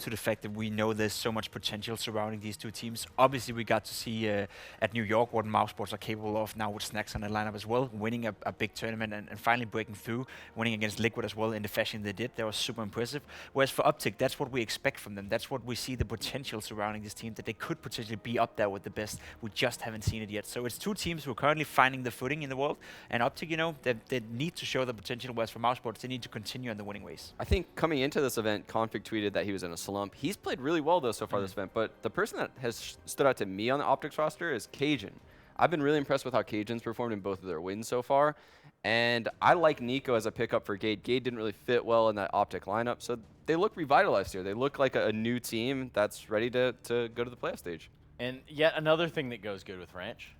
to the fact that we know there's so much potential surrounding these two teams. Obviously, we got to see at New York what mousesports are capable of now with Snacks on the lineup as well, winning a big tournament and finally breaking through, winning against Liquid as well in the fashion they did. That was super impressive. Whereas for OpTic, that's what we expect from them. That's what we see the potential surrounding this team, that they could potentially be up there with the best. We just haven't seen it yet. So it's two teams who are currently finding the footing in the world, and OpTic, you know, they need to show the potential, whereas for mousesports, they need to continue on the winning ways. I think coming into this event, Config tweeted that he was in a slump. He's played really well, though, so far this event, but the person that has stood out to me on the OpTic roster is Cajun. I've been really impressed with how Cajun's performed in both of their wins so far, and I like Nico as a pickup for Gade. Gade didn't really fit well in that OpTic lineup, so they look revitalized here. They look like a new team that's ready to go to the playoff stage. And yet another thing that goes good with Ranch,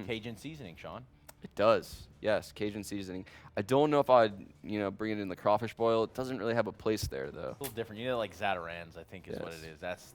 Cajun seasoning, Sean. It does, yes, Cajun seasoning. I don't know if I'd, bring it in the crawfish boil. It doesn't really have a place there, though. A little different. You know, like Zatarans, I think is what it is. That's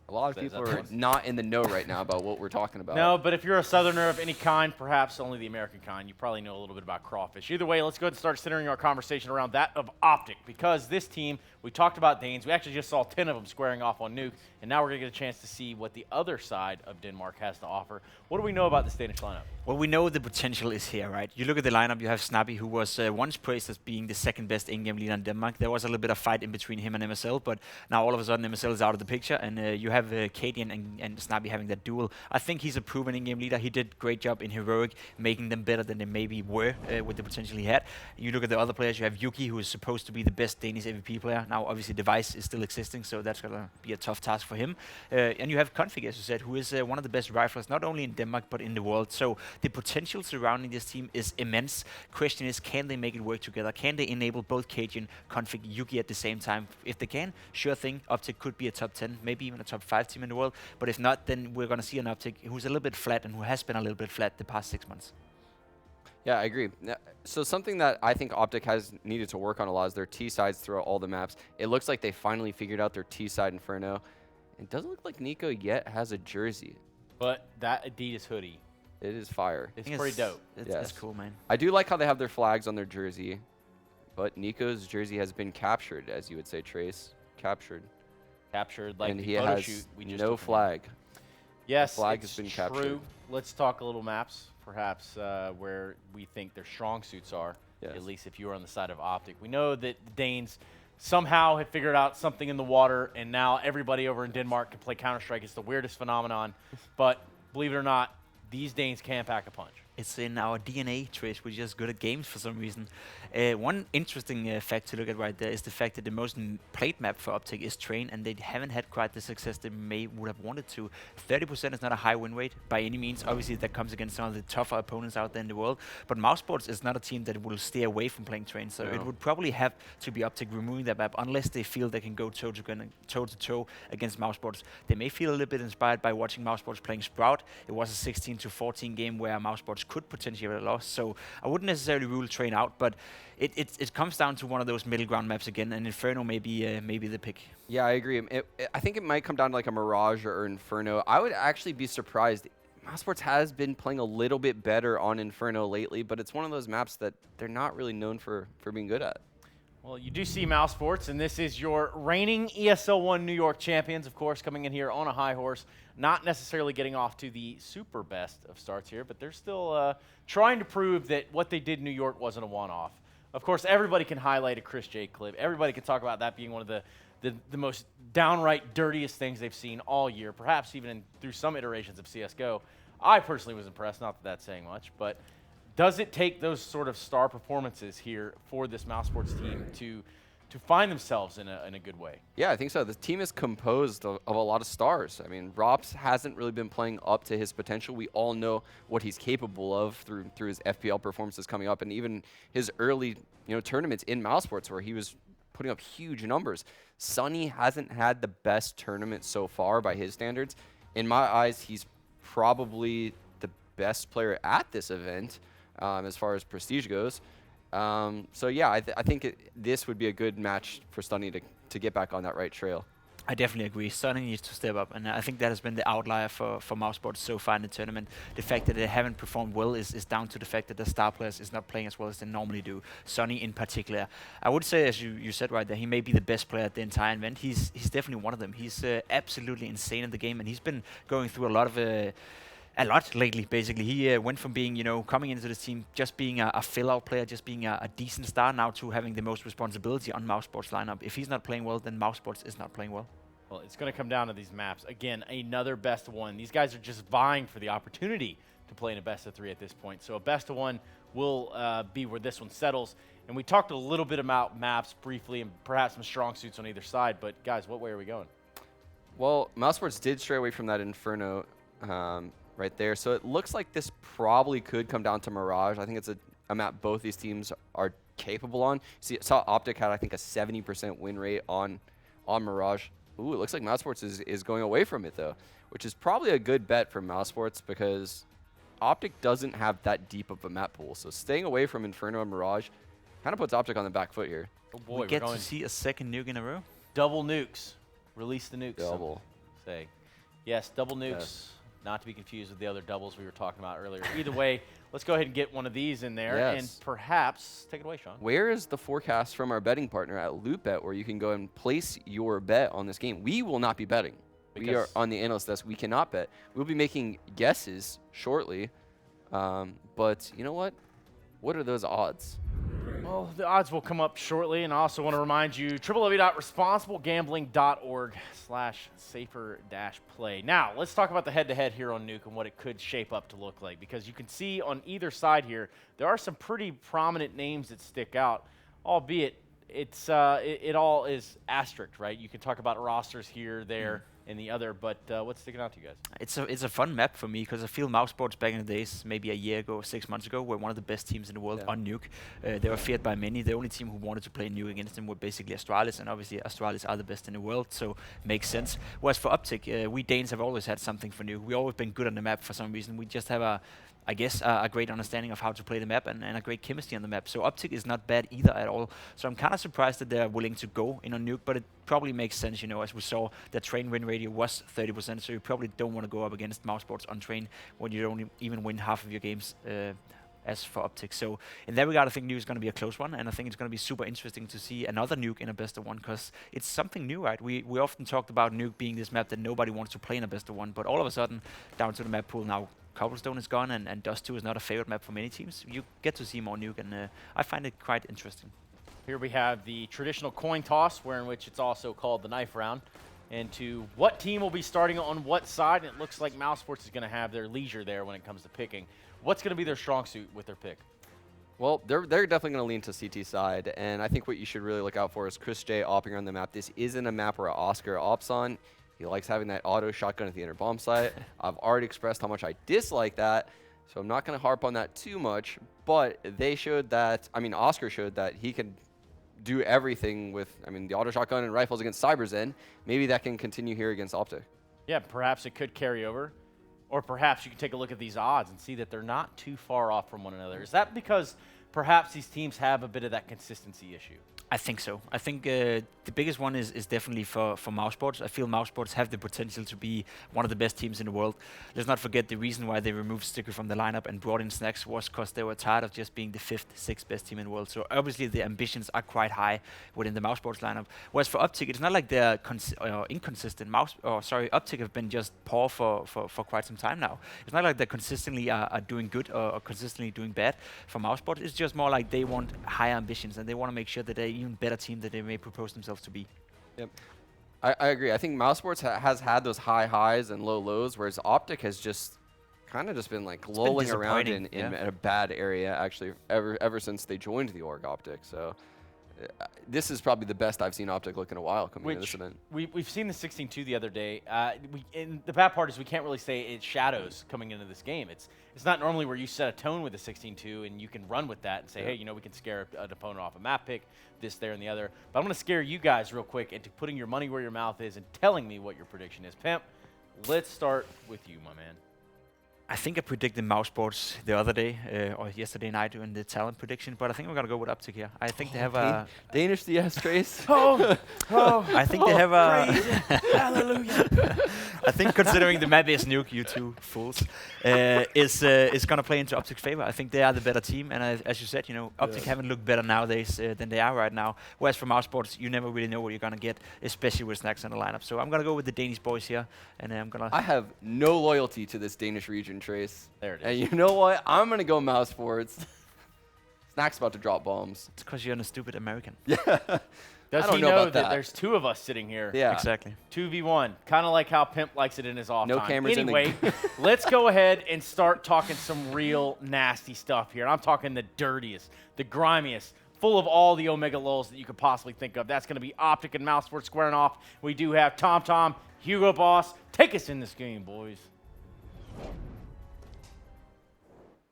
a lot of people are not in the know right now about what we're talking about. No, but if you're a Southerner of any kind, perhaps only the American kind, you probably know a little bit about crawfish. Either way, let's go ahead and start centering our conversation around that of OpTic, because this team, we talked about Danes. We actually just saw 10 of them squaring off on Nuke, and now we're going to get a chance to see what the other side of Denmark has to offer. What do we know about this Danish lineup? Well, we know the potential is here, right? You look at the lineup, you have Snappy, who was once praised as being the second best in-game leader in Denmark. There was a little bit of fight in between him and MSL, but now all of a sudden MSL is out of the picture, and you have Cadian and Snappy having that duel. I think he's a proven in-game leader. He did a great job in Heroic, making them better than they maybe were with the potential he had. You look at the other players, you have Yuki, who is supposed to be the best Danish AVP player. Now, obviously, Device is still existing, so that's going to be a tough task for him. And you have Config, as you said, who is one of the best riflers, not only in Denmark, but in the world. So the potential surrounding this team is immense. Question is, can they make it work together? Can they enable both Cajun, Config, Yuki at the same time? If they can, sure thing, OpTic could be a top 10, maybe even a top 5 team in the world. But if not, then we're going to see an OpTic who's a little bit flat and who has been a little bit flat the past 6 months. Yeah, I agree. So something that I think OpTic has needed to work on a lot is their T-sides throughout all the maps. It looks like they finally figured out their T-side Inferno. It doesn't look like Nico yet has a jersey. But that Adidas hoodie, it is fire. It's pretty dope. It's cool, man. I do like how they have their flags on their jersey, but Nico's jersey has been captured, as you would say, Trace. Captured, like and the he photo has shoot we just no took flag. Yes, the flag it's has been true. captured. Let's talk a little maps, perhaps, where we think their strong suits are, at least if you are on the side of OpTic. We know that the Danes somehow have figured out something in the water, and now everybody over in Denmark can play Counter-Strike. It's the weirdest phenomenon, but believe it or not, these Danes can pack a punch. It's in our DNA, Trish. We're just good at games for some reason. One interesting fact to look at right there is the fact that the most played map for OpTic is Train, and they haven't had quite the success they would have wanted to. 30% is not a high win rate by any means. Obviously, that comes against some of the tougher opponents out there in the world. But mousesports is not a team that will stay away from playing Train, so it would probably have to be OpTic removing that map unless they feel they can go toe-to-toe against mousesports. They may feel a little bit inspired by watching mousesports playing Sprout. It was a 16-14 game where mousesports could potentially have lost, so I wouldn't necessarily rule Train out, but it comes down to one of those middle ground maps again, and Inferno may be the pick. Yeah, I agree. I think it might come down to like a Mirage or Inferno. I would actually be surprised. mousesports has been playing a little bit better on Inferno lately, but it's one of those maps that they're not really known for being good at. Well, you do see mousesports, and this is your reigning ESL1 New York champions, of course, coming in here on a high horse, not necessarily getting off to the super best of starts here, but they're still trying to prove that what they did in New York wasn't a one-off. Of course, everybody can highlight a Chris J clip. Everybody can talk about that being one of the most downright dirtiest things they've seen all year, perhaps even through some iterations of CSGO. I personally was impressed, not that that's saying much, but does it take those sort of star performances here for this mousesports team to find themselves in a good way? Yeah, I think so. The team is composed of a lot of stars. I mean, Rops hasn't really been playing up to his potential. We all know what he's capable of through his FPL performances coming up, and even his early tournaments in mousesports where he was putting up huge numbers. Sunny hasn't had the best tournament so far by his standards. In my eyes, he's probably the best player at this event as far as prestige goes. So yeah, I think this would be a good match for Stunny to get back on that right trail. I definitely agree. Sonny needs to step up, and I think that has been the outlier for mousesports so far in the tournament. The fact that they haven't performed well is down to the fact that the star players is not playing as well as they normally do. Sonny in particular. I would say, as you said right there, he may be the best player at the entire event. He's definitely one of them. He's absolutely insane in the game, and he's been going through a lot lately, basically. He went from being, coming into the team, just being a fill-out player, just being a decent star, now to having the most responsibility on mousesports lineup. If he's not playing well, then mousesports is not playing well. Well, it's going to come down to these maps. Again, another best of one. These guys are just vying for the opportunity to play in a best of 3 at this point. So a best of 1 will be where this one settles. And we talked a little bit about maps briefly and perhaps some strong suits on either side. But guys, what way are we going? Well, mousesports did stray away from that Inferno right there. So it looks like this probably could come down to Mirage. I think it's a map both these teams are capable on. See, saw OpTic had, I think, a 70% win rate on Mirage. Ooh, it looks like mousesports is going away from it, though, which is probably a good bet for mousesports because OpTic doesn't have that deep of a map pool. So staying away from Inferno and Mirage kind of puts OpTic on the back foot here. Oh boy, we get to see a second nuke in a row. Double nukes. Release the nukes. Double. Say. Yes, double nukes. Yes. Not to be confused with the other doubles we were talking about earlier. Either way, let's go ahead and get one of these in there. Yes. And perhaps, take it away, Sean. Where is the forecast from our betting partner at LootBet where you can go and place your bet on this game? We will not be betting. We are on the analyst desk. We cannot bet. We'll be making guesses shortly. But you know what? What are those odds? Well, the odds will come up shortly, and I also want to remind you, www.responsiblegambling.org/safer-play. Now, let's talk about the head-to-head here on Nuke and what it could shape up to look like, because you can see on either side here, there are some pretty prominent names that stick out, albeit it all is asterisk, right? You can talk about rosters here, there, and the other, but what's sticking out to you guys? It's a fun map for me because I feel mousesports back in the days, maybe a year ago, 6 months ago, were one of the best teams in the world on Nuke. They were feared by many. The only team who wanted to play Nuke against them were basically Astralis, and obviously Astralis are the best in the world, so makes sense. Whereas for OpTic, we Danes have always had something for Nuke. We've always been good on the map for some reason. We just have a great understanding of how to play the map and a great chemistry on the map. So OpTic is not bad either at all. So I'm kind of surprised that they're willing to go in on Nuke, but it probably makes sense, as we saw, the train win ratio was 30%, so you probably don't want to go up against mousesports on train when you don't even win half of your games as for OpTic. So in that regard, I think Nuke is going to be a close one, and I think it's going to be super interesting to see another Nuke in a best of 1, because it's something new, right? We often talked about Nuke being this map that nobody wants to play in a best of 1, but all of a sudden, down to the map pool now, Cobblestone is gone, and Dust 2 is not a favorite map for many teams. You get to see more Nuke, and I find it quite interesting. Here we have the traditional coin toss, where in which it's also called the knife round, and to what team will be starting on what side, and it looks like mousesports is going to have their leisure there when it comes to picking. What's going to be their strong suit with their pick? Well, they're definitely going to lean to CT side, and I think what you should really look out for is Chris J opping on the map. This isn't a map where Oscar opts on. He likes having that auto shotgun at the inner bomb site. I've already expressed how much I dislike that, so I'm not going to harp on that too much. But they showed that, Oscar showed that he can do everything with, the auto shotgun and rifles against Cyberzen. Maybe that can continue here against OpTic. Yeah, perhaps it could carry over. Or perhaps you can take a look at these odds and see that they're not too far off from one another. Is that because perhaps these teams have a bit of that consistency issue? I think so. I think the biggest one is definitely for mousesports. I feel mousesports have the potential to be one of the best teams in the world. Let's not forget the reason why they removed Sticker from the lineup and brought in Snacks was because they were tired of just being the 5th, 6th best team in the world. So obviously the ambitions are quite high within the mousesports lineup. Whereas for OpTic, it's not like they're inconsistent. OpTic have been just poor for quite some time now. It's not like they're consistently are doing good or consistently doing bad for mousesports. It's just more like they want higher ambitions and they want to make sure that they even better team that they may propose themselves to be. Yep. I agree. I think mousesports has had those high highs and low lows, whereas OpTic has just kind of just been like lolling around in a bad area actually ever since they joined the org OpTic. So this is probably the best I've seen OpTic look in a while coming into this event. We've seen the 16-2 the other day. And the bad part is we can't really say it's shadows coming into this game. It's not normally where you set a tone with a 16-2 and you can run with that and say, hey, we can scare an opponent off a map pick, this, there, and the other. But I'm going to scare you guys real quick into putting your money where your mouth is and telling me what your prediction is. Pimp, let's start with you, my man. I think I predicted mousesports the other day, or yesterday night in the talent prediction, but I think we're going to go with OpTic here. I think they have a... Danish CS Trace. Oh, I think they have a... hallelujah. I think considering the map is nuke, you two fools, is going to play into OpTic's favor. I think they are the better team, and as you said, you know, OpTic haven't looked better nowadays than they are right now. Whereas for mousesports, you never really know what you're going to get, especially with snacks in the lineup. So I'm going to go with the Danish boys here, and I'm going to... I have no loyalty to this Danish region, Trace. There it is. And you know what? I'm going to go mousesports. Snack's about to drop bombs. It's because you're a stupid American. Yeah. Does I don't he know know about that that. there's two of us sitting here? Yeah. Exactly. 2v1, kind of like how Pimp likes it in his off No time. cameras in the Anyway, let's go ahead and start talking some real nasty stuff here. And I'm talking the dirtiest, the grimiest, full of all the Omega lulls that you could possibly think of. That's going to be OpTic and mousesports squaring off. We do have Tom, Hugo Boss. Take us in this game, boys.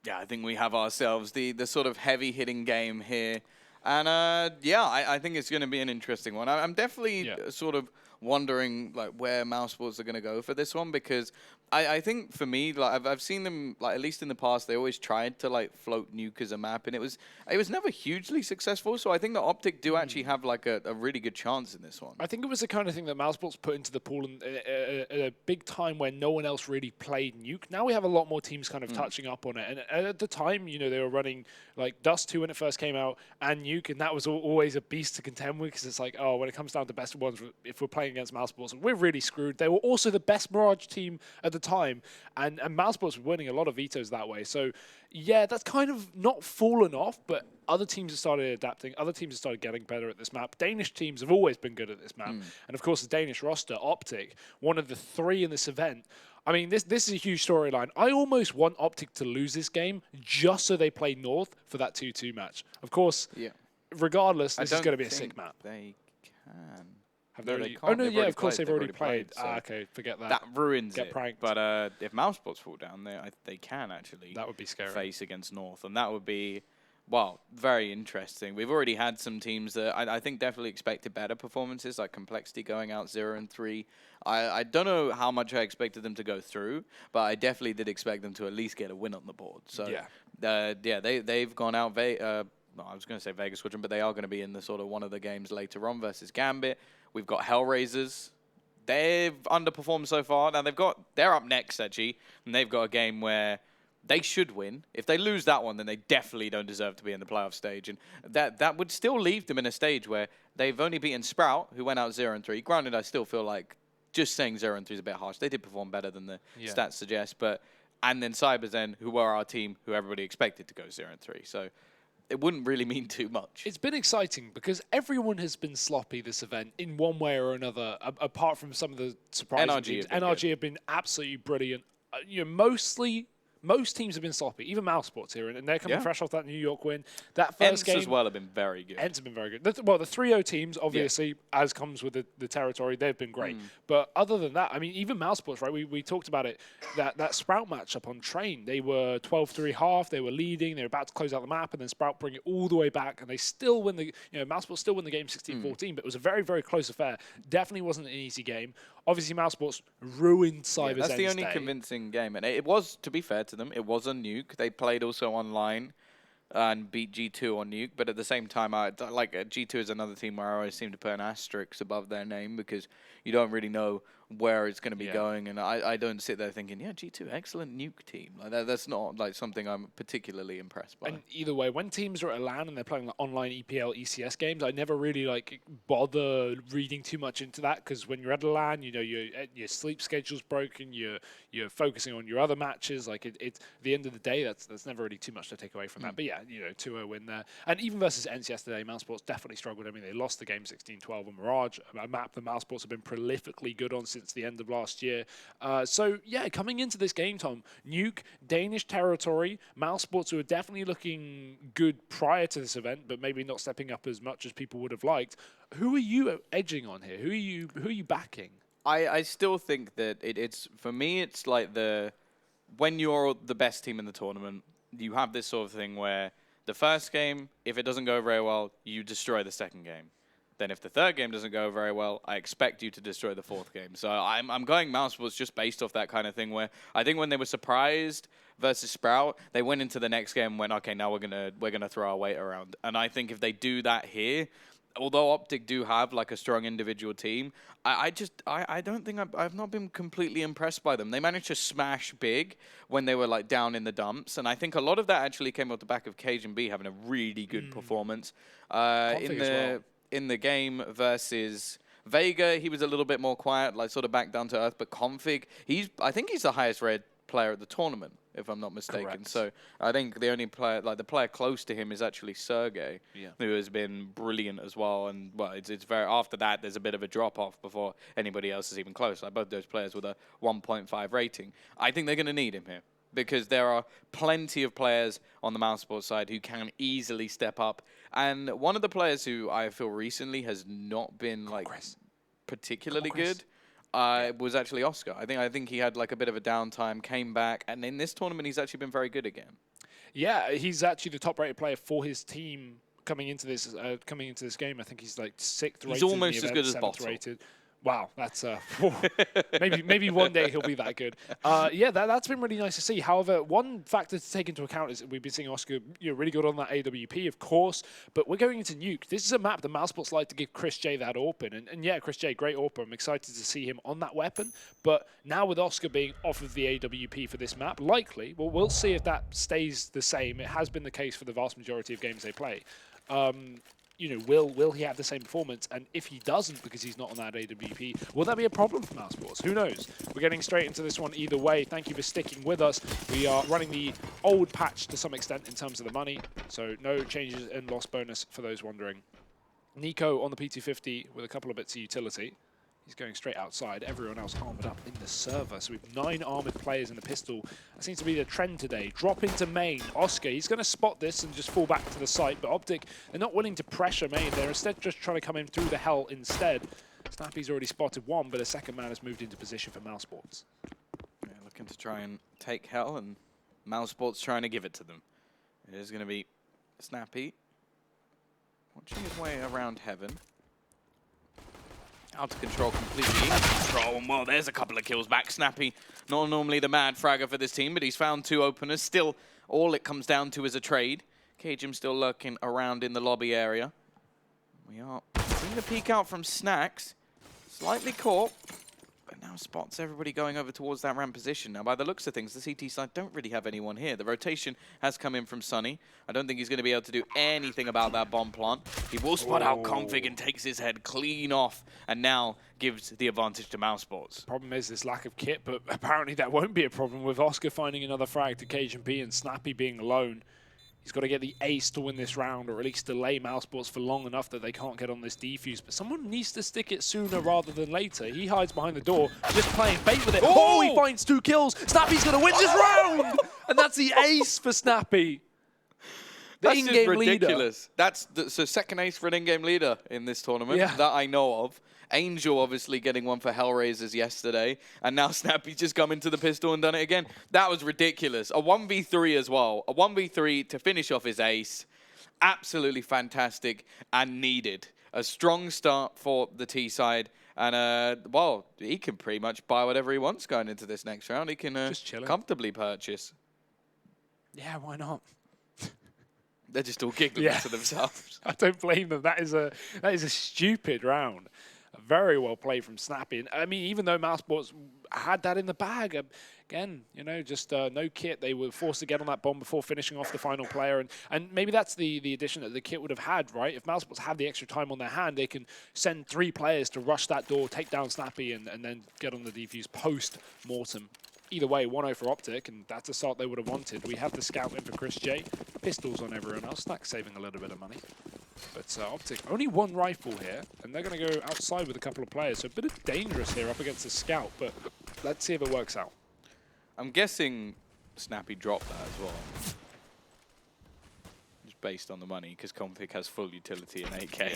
Yeah, I think we have ourselves the sort of heavy-hitting game here. And, yeah, I think it's going to be an interesting one. I'm definitely sort of wondering, like, where mousesports are going to go for this one, because I think, for me, like, I've seen them, like, at least in the past, they always tried to, like, float nuke as a map, and it was never hugely successful, so I think that OpTic do actually have, like, a really good chance in this one. I think it was the kind of thing that mousesports put into the pool at a big time when no one else really played nuke. Now we have a lot more teams kind of touching up on it, and at the time, you know, they were running, like, Dust 2 when it first came out, and nuke, and that was always a beast to contend with, because it's like, oh, when it comes down to best of ones, if we're playing against mousesports, we're really screwed. They were also the best Mirage team at the time, and mousesports were winning a lot of vetoes that way. So, yeah, that's kind of not fallen off, but other teams have started adapting. Other teams have started getting better at this map. Danish teams have always been good at this map. And, of course, the Danish roster, OpTic, one of the three in this event. I mean, this is a huge storyline. I almost want OpTic to lose this game just so they play North for that 2-2 match. Of course, regardless, this is going to be a sick map. They can. Have they No, already? they can't. Oh, no, They've yeah, already of course played. they've already They've already played. played, so Okay, forget that. That ruins Get it. pranked. But if mousesports fall down, they can actually That would be scary. face against North, and that would be, well, very interesting. We've already had some teams that I think definitely expected better performances, like Complexity going out 0-3. I don't know how much I expected them to go through, but I definitely did expect them to at least get a win on the board. So they've gone out. No, I was going to say Vegas Squadron, but they are going to be in the sort of one of the games later on versus Gambit. We've got Hellraisers. They've underperformed so far. Now they're up next actually, and they've got a game where they should win. If they lose that one, then they definitely don't deserve to be in the playoff stage, and that would still leave them in a stage where they've only beaten Sprout, who went out 0-3. Granted, I still feel like just saying 0-3 is a bit harsh. They did perform better than the stats suggest, and then CyberZen, who were our team, who everybody expected to go 0-3. So it wouldn't really mean too much. It's been exciting because everyone has been sloppy this event in one way or another, apart from some of the surprising teams. NRG have been absolutely brilliant. You know, most teams have been sloppy, even mousesports here, and they're coming fresh off that New York win. That first game as well have been very good. Ents have been very good. The 3-0 teams, obviously, as comes with the territory, they've been great. But other than that, I mean, even mousesports, right? We talked about it, that Sprout matchup on Train. They were 12-3 half, they were leading, they were about to close out the map, and then Sprout bring it all the way back, and they still win mousesports still win the game 16-14, but it was a very, very close affair. Definitely wasn't an easy game. Obviously, mousesports ruined CyberZen's that's the only day. convincing game. And it was, to be fair to them, it was a nuke. They played also online and beat G2 on nuke. But at the same time, G2 is another team where I always seem to put an asterisk above their name because you don't really know where it's going to be going. And I don't sit there thinking, G2, excellent nuke team. Like that's not like something I'm particularly impressed by. And either way, when teams are at LAN and they're playing like online EPL, ECS games, I never really like bother reading too much into that because when you're at a LAN, you know, your sleep schedule's broken, you're focusing on your other matches. Like it's at the end of the day, that's never really too much to take away from that. But yeah, 2-0 win there. And even versus Ents yesterday, mousesports definitely struggled. I mean, they lost the game 16-12 on Mirage, a map the mousesports have been prolifically good on since the end of last year. So yeah, coming into this game, Tom, nuke, Danish territory, mousesports who are definitely looking good prior to this event, but maybe not stepping up as much as people would have liked. Who are you edging on here? Who are you backing? I still think that it's for me, it's like when you're the best team in the tournament, you have this sort of thing where the first game, if it doesn't go very well, you destroy the second game. Then if the third game doesn't go very well, I expect you to destroy the fourth game. So I'm going mousesports just based off that kind of thing where I think when they were surprised versus Sprout, they went into the next game and went, okay, now we're gonna throw our weight around. And I think if they do that here, although OpTic do have like a strong individual team, I don't think I've not been completely impressed by them. They managed to smash big when they were like down in the dumps, and I think a lot of that actually came off the back of KGB having a really good performance in the game versus Vega. He was a little bit more quiet, like sort of back down to earth. But Config, I think he's the highest rated player at the tournament, if I'm not mistaken. Correct. So I think the only player, like the player close to him, is actually Sergey, who has been brilliant as well. And well, it's very after that there's a bit of a drop off before anybody else is even close. Like both those players with a 1.5 rating. I think they're going to need him here, because there are plenty of players on the mousesports side who can easily step up. And one of the players who I feel recently has not been like particularly good was actually Oscar. I think he had like a bit of a downtime, came back, and in this tournament he's actually been very good again. Yeah, he's actually the top-rated player for his team coming into this game. I think he's like 6th rated. He's almost as good as 7th Bottle. rated. Wow, that's maybe one day he'll be that good. Yeah, that's been really nice to see. However, one factor to take into account is we've been seeing Oscar really good on that AWP, of course, but we're going into Nuke. This is a map the mousesports like to give Chris J that AWP, and yeah, Chris J, great AWP. I'm excited to see him on that weapon, but now with Oscar being off of the AWP for this map, likely, well, we'll see if that stays the same. It has been the case for the vast majority of games they play. Will he have the same performance? And if he doesn't, because he's not on that AWP, will that be a problem for mousesports? Who knows? We're getting straight into this one either way. Thank you for sticking with us. We are running the old patch to some extent in terms of the money, so no changes in loss bonus for those wondering. Nico on the P250 with a couple of bits of utility. He's going straight outside. Everyone else armored up in the server. So we have 9 armored players in the pistol. That seems to be the trend today. Drop into main. Oscar, he's going to spot this and just fall back to the site. But OpTic, they're not willing to pressure main. They're instead just trying to come in through the hell instead. Snappy's already spotted one, but a second man has moved into position for mousesports. Yeah, looking to try and take hell, and mousesports trying to give it to them. It is going to be Snappy watching his way around heaven. Out of control completely. In control, and well, there's a couple of kills back. Snappy, not normally the mad fragger for this team, but he's found 2 openers. Still, all it comes down to is a trade. Cajun still lurking around in the lobby area. We are seeing the peek out from Snacks. Slightly caught, but now spots everybody going over towards that ramp position. Now, by the looks of things, the CT side don't really have anyone here. The rotation has come in from Sunny. I don't think he's going to be able to do anything about that bomb plant. He will spot out Config and takes his head clean off, and now gives the advantage to mousesports. Problem is this lack of kit, but apparently that won't be a problem with Oscar finding another frag to Cajun B and Snappy being alone. He's got to get the ace to win this round, or at least delay mousesports for long enough that they can't get on this defuse. But someone needs to stick it sooner rather than later. He hides behind the door, just playing bait with it. Oh, he finds 2 kills. Snappy's going to win this round! And that's the ace for Snappy. The That's just in-game ridiculous. leader. That's the second ace for an in-game leader in this tournament that I know of. Angel obviously getting one for Hellraisers yesterday, and now Snappy's just come into the pistol and done it again. That was ridiculous. A 1v3 as well. A 1v3 to finish off his ace. Absolutely fantastic and needed. A strong start for the T side. And, well, he can pretty much buy whatever he wants going into this next round. He can comfortably purchase. Yeah, why not? They're just all giggling to themselves. I don't blame them. That is a stupid round. Very well played from Snappy. And, I mean, even though mousesports had that in the bag, again, just no kit. They were forced to get on that bomb before finishing off the final player. And maybe that's the addition that the kit would have had, right? If mousesports had the extra time on their hand, they can send 3 players to rush that door, take down Snappy, and then get on the defuse post-mortem. Either way, 1-0 for OpTic, and that's a start they would have wanted. We have the scout in for Chris J. Pistols on everyone else. Snack saving a little bit of money. But OpTic, only 1 rifle here, and they're going to go outside with a couple of players. So a bit of dangerous here up against the scout, but let's see if it works out. I'm guessing Snappy dropped that as well. Just based on the money, because Config has full utility in 8K,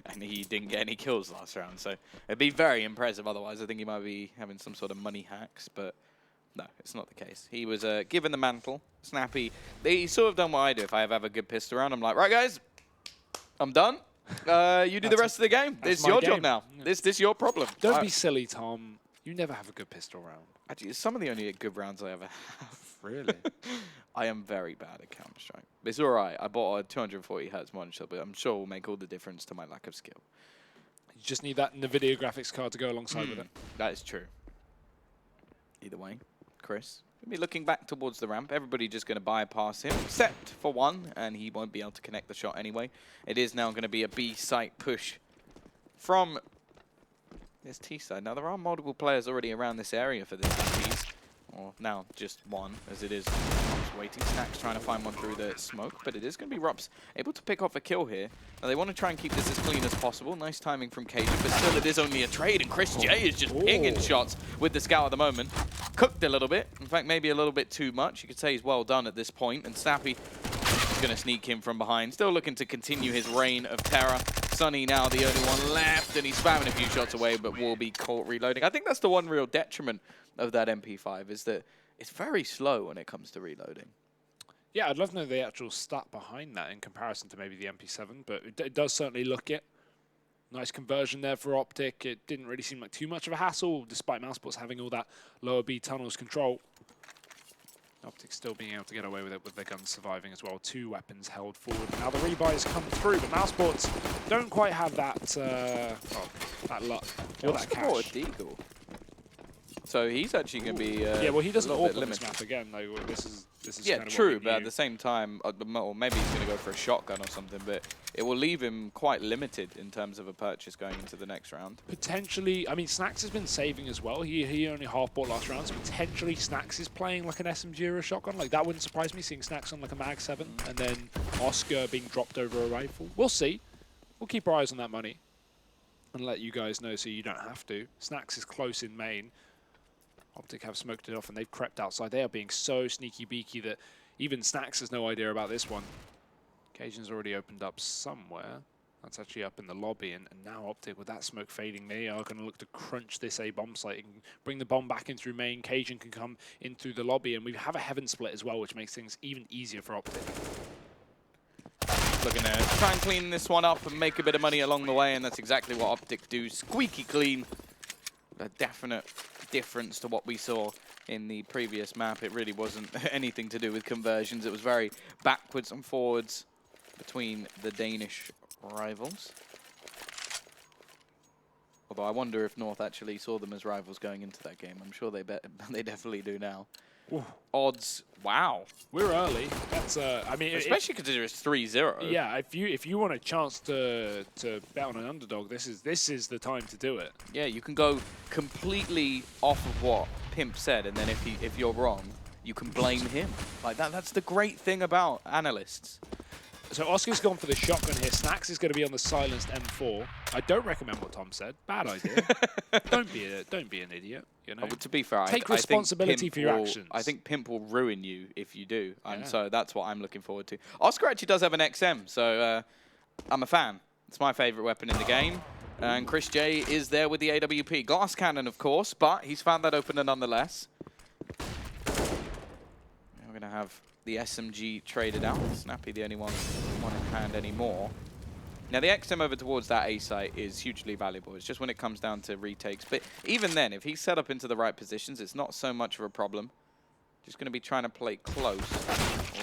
and he didn't get any kills last round. So it'd be very impressive otherwise. I think he might be having some sort of money hacks, but no, it's not the case. He was given the mantle. Snappy, he sort of done what I do if I have a good pistol round. I'm like, right, guys, I'm done. You do the rest of the game. that's It's my your game. job now. This is your problem. Don't be silly, Tom. You never have a good pistol round. Actually, it's some of the only good rounds I ever have. Really? I am very bad at Counter-Strike. It's all right. I bought a 240 hertz monitor, but I'm sure it will make all the difference to my lack of skill. You just need that NVIDIA graphics card to go alongside with it. That is true. Either way, Chris will be looking back towards the ramp. Everybody just going to bypass him, except for one, and he won't be able to connect the shot anyway. It is now going to be a B site push from this T side. Now, there are multiple players already around this area for this piece. Or now just one, as it is Rops waiting. Snacks trying to find one through the smoke, but it is going to be Rops able to pick off a kill here. Now they want to try and keep this as clean as possible. Nice timing from Cajun, but still it is only a trade, and Chris J is just pinging shots with the scout at the moment. Cooked a little bit, in fact maybe a little bit too much. You could say he's well done at this point, and Snappy is going to sneak him from behind. Still looking to continue his reign of terror. Sunny now the only one left, and he's spamming a few shots away, but will be caught reloading. I think that's the one real detriment of that MP5, is that it's very slow when it comes to reloading. Yeah, I'd love to know the actual stat behind that in comparison to maybe the MP7, but it does certainly look it. Nice conversion there for OpTic. It didn't really seem like too much of a hassle, despite mousesports having all that lower B tunnels control. OpTic still being able to get away with it with their guns surviving as well. 2 weapons held forward. Now the rebuys come through, but mousesports don't quite have that, that luck or that cash. Deagle. So he's actually going to be yeah, well, he doesn't a little AWP bit on this limited. map again, though. This is Yeah, kind of true, what we but at knew. the same time, or maybe he's going to go for a shotgun or something, but it will leave him quite limited in terms of a purchase going into the next round. Potentially, I mean, Snacks has been saving as well. He only half bought last round, so potentially Snacks is playing like an SMG or a shotgun. Like, that wouldn't surprise me, seeing Snacks on like a Mag 7, and then Oscar being dropped over a rifle. We'll see. We'll keep our eyes on that money and let you guys know so you don't have to. Snacks is close in main. OpTic have smoked it off, and they've crept outside. They are being so sneaky-beaky that even Snacks has no idea about this one. Cajun's already opened up somewhere. That's actually up in the lobby, and now OpTic, with that smoke fading, they are going to look to crunch this A bomb site and bring the bomb back in through main. Cajun can come in through the lobby, and we have a heaven split as well, which makes things even easier for OpTic. Looking to try and clean this one up and make a bit of money along the way, and that's exactly what OpTic do. Squeaky clean. A definite difference to what we saw in the previous map. It really wasn't anything to do with conversions. It was very backwards and forwards between the Danish rivals. Although I wonder if North actually saw them as rivals going into that game. I'm sure they definitely do now. Ooh. Odds, wow. We're early. That's I mean, especially considering it's 3-0. Yeah, if you want a chance to bet on an underdog, this is the time to do it. Yeah, you can go completely off of what Pimp said, and then if you're wrong, you can blame him. Like that's the great thing about analysts. So Oscar's gone for the shotgun here. Snacks is going to be on the silenced M4. I don't recommend what Tom said. Bad idea. don't be an idiot. You know. But to be fair, Take I responsibility think for your Pimp actions. I think Pimp will ruin you if you do. Yeah. So that's what I'm looking forward to. Oscar actually does have an XM, so I'm a fan. It's my favorite weapon in the game. And Chris J is there with the AWP. Glass cannon, of course, but he's found that opener nonetheless. We're going to have the SMG traded out. Snappy the only one in hand anymore. Now the XM over towards that A site is hugely valuable. It's just when it comes down to retakes. But even then, if he's set up into the right positions, it's not so much of a problem. Just going to be trying to play close.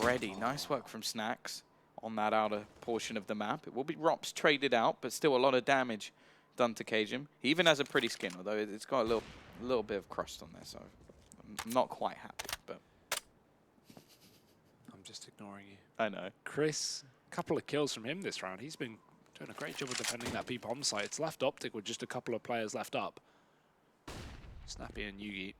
Ready. Nice work from Snacks on that outer portion of the map. It will be Rops traded out, but still a lot of damage done to Cajun. He even has a pretty skin, although it's got a little bit of crust on there, so I'm not quite happy, but I'm just ignoring you. I know. Chris, a couple of kills from him this round. He's been doing a great job of defending that B bomb site. It's left OpTic with just a couple of players left up. Snappy and Yugi.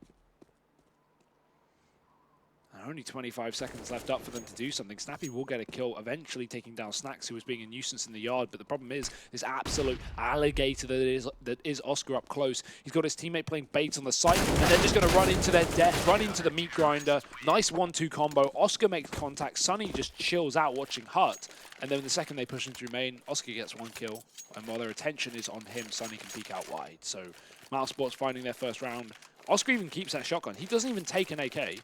And only 25 seconds left up for them to do something. Snappy will get a kill, eventually taking down Snacks, who was being a nuisance in the yard. But the problem is this absolute alligator that is Oscar up close. He's got his teammate playing bait on the site, and they're just going to run into their death, run into the meat grinder. Nice 1-2 combo. Oscar makes contact. Sunny just chills out watching Hut. And then the second they push him through main, Oscar gets 1 kill. And while their attention is on him, Sunny can peek out wide. So mousesports finding their first round. Oscar even keeps that shotgun. He doesn't even take an AK.